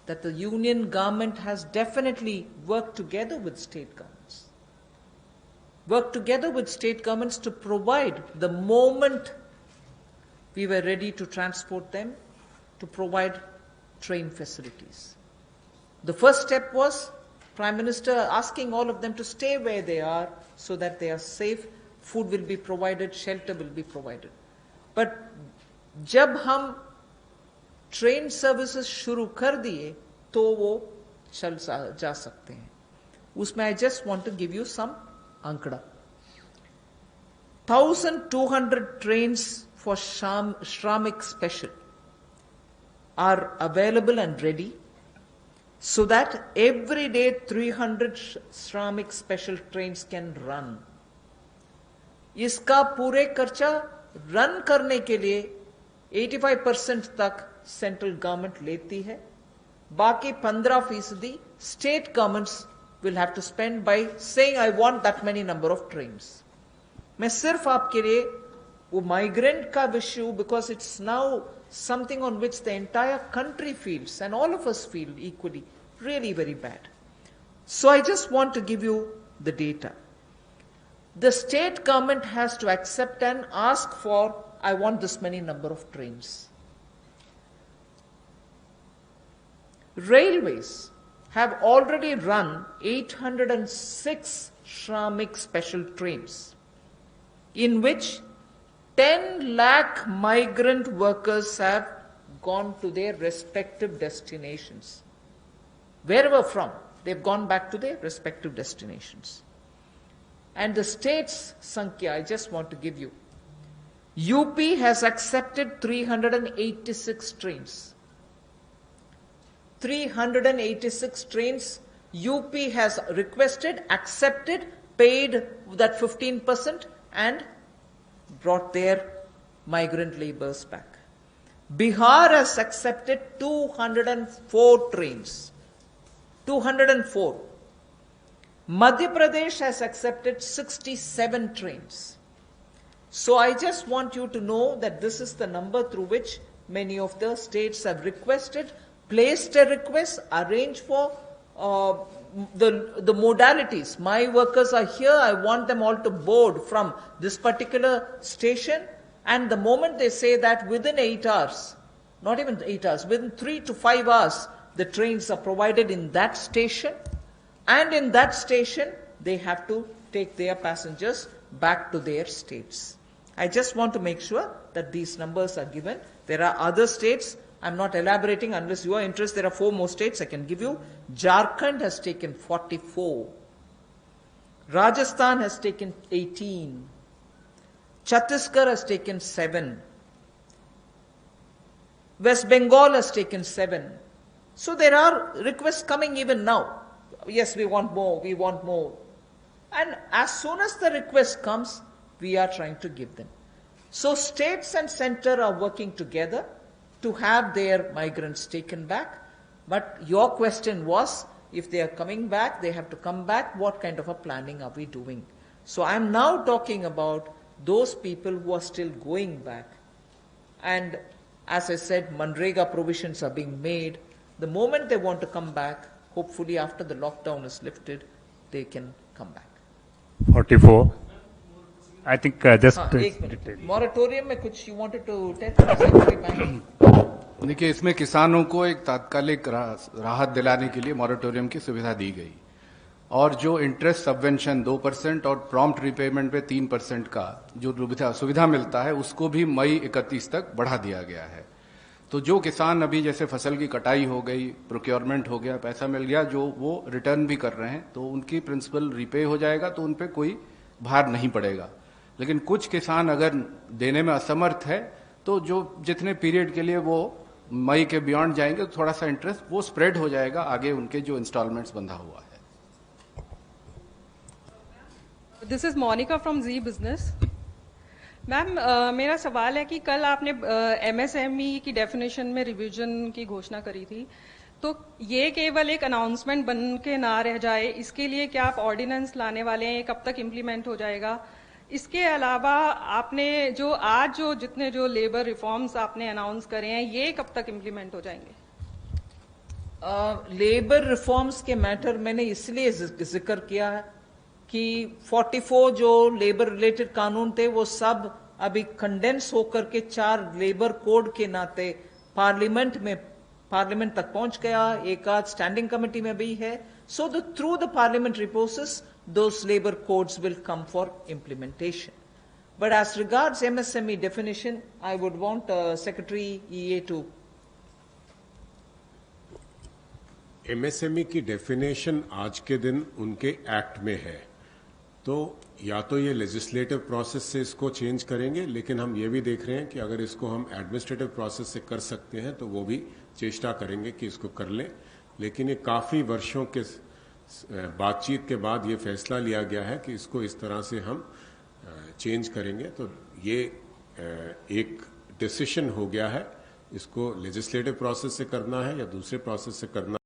Speaker 2: that the union government has definitely worked together with state governments, to provide, the moment we were ready to transport them, to provide train facilities. The first step was Prime Minister asking all of them to stay where they are so that they are safe, food will be provided, shelter will be provided. But जब हम train services शुरू कर दिए तो वो चल जा सकते हैं. उसमें I just want to give you some आंकड़ा. 1200 trains for Shramik Special are available and ready, so that every day 300 Shramik Special trains can run. इसका पूरे खर्चा रन करने के लिए 85% तक सेंट्रल गवर्नमेंट लेती है. बाकी 15% state governments will have to spend by saying I want that many number of trains. मैं सिर्फ आपके लिए वो माइग्रेंट का विषय, because it's now something on which the entire country feels and all of us feel equally really very bad. So I just want to give you the data. The state government has to accept and ask for, I want this many number of trains. Railways have already run 806 Shramik special trains, in which 10 lakh migrant workers have gone to their respective destinations. Wherever from, they've gone back to their respective destinations. And the state's Sankhya, I just want to give you. UP has accepted 386 trains. 386 trains UP has requested, accepted, paid that 15% and brought their migrant laborers back. Bihar has accepted 204 trains. 204. Madhya Pradesh has accepted 67 trains. So I just want you to know that this is the number through which many of the states have requested, placed a request, arranged for the modalities. My workers are here, I want them all to board from this particular station, and the moment they say that within 8 hours, not even 8 hours, within 3 to 5 hours, the trains are provided in that station, and in that station, they have to take their passengers back to their states. I just want to make sure that these numbers are given. There are other states, I'm not elaborating unless you are interested. There are 4 more states I can give you. Jharkhand has taken 44. Rajasthan has taken 18. Chhattisgarh has taken 7. West Bengal has taken 7. So there are requests coming even now. Yes, we want more, we want more. And as soon as the request comes, we are trying to give them. So states and center are working together to have their migrants taken back. But your question was, if they are coming back, they have to come back, what kind of a planning are we doing? So I am now talking about those people who are still going back. And as I said, Manrega provisions are being made. The moment they want to come back, hopefully after the lockdown is lifted, they can come back.
Speaker 1: 44. I think just
Speaker 2: एक minute moratorium में कुछ you wanted to tell?
Speaker 10: देखिए, इसमें किसानों को एक तात्कालिक राहत दिलाने के लिए मॉरेटोरियम की सुविधा दी गई, और जो इंटरेस्ट सबवेंशन 2% और प्रॉम्प्ट रिपेमेंट पे 3% का जो सुविधा मिलता है, उसको भी मई 31 तक बढ़ा दिया गया है। तो जो किसान अभी जैसे फसल की कटाई हो गई, प्रोक्योरमेंट हो गया, पैसा मिल गया, जो वो रिटर्न भी कर रहे हैं, तो उनकी प्रिंसिपल रिपे हो जाएगा, तो उन पे कोई भार नहीं पड़ेगा। लेकिन कुछ किसान अगर देने में असमर्थ है, तो जो जितने पीरियड के लिए वो मई के बियॉन्ड जाएंगे, तो थोड़ा सा इंटरेस्ट वो स्प्रेड हो जाएगा आगे उनके जो इंस्टॉलमेंट्स बंधा हुआ है।
Speaker 11: This is Monica from Zee Business. Ma'am, मेरा सवाल है कि कल आपने एमएसएमई की डेफिनेशन में रिवीजन की घोषणा करी थी, तो ये केवल एक अनाउंसमेंट बन के ना रह जाए, इसके लिए क्या आप ऑर्डिनेंस लाने वाले हैं? कब तक इम्प्लीमेंट हो जाएगा? इसके अलावा आपने जो जितने लेबर रिफॉर्म्स आपने अनाउंस करे हैं, ये कब तक इम्प्लीमेंट हो जाएंगे?
Speaker 2: लेबर रिफॉर्म्स के मैटर मैंने इसलिए जिक्र किया है कि 44 जो लेबर रिलेटेड कानून थे, वो सब अभी कंडेंस होकर के 4 लेबर कोड के नाते पार्लियामेंट तक पहुंच गया। एक आध स्टैंडिंग कमेटी में भी है। So through the parliamentary process those labor codes will come for implementation. But as regards MSME definition, I would want Secretary EA to.
Speaker 8: MSME की डेफिनेशन आज के दिन उनके एक्ट में है, तो या तो ये लेजिस्लेटिव प्रोसेस से इसको चेंज करेंगे, लेकिन हम ये भी देख रहे हैं कि अगर इसको हम एडमिनिस्ट्रेटिव प्रोसेस से कर सकते हैं तो वो भी चेष्टा करेंगे कि इसको कर लें। लेकिन ये काफ़ी वर्षों के बातचीत के बाद ये फैसला लिया गया है कि इसको इस तरह से हम चेंज करेंगे। तो ये एक डिसीजन हो गया है, इसको लेजिस्लेटिव प्रोसेस से करना है या दूसरे प्रोसेस से करना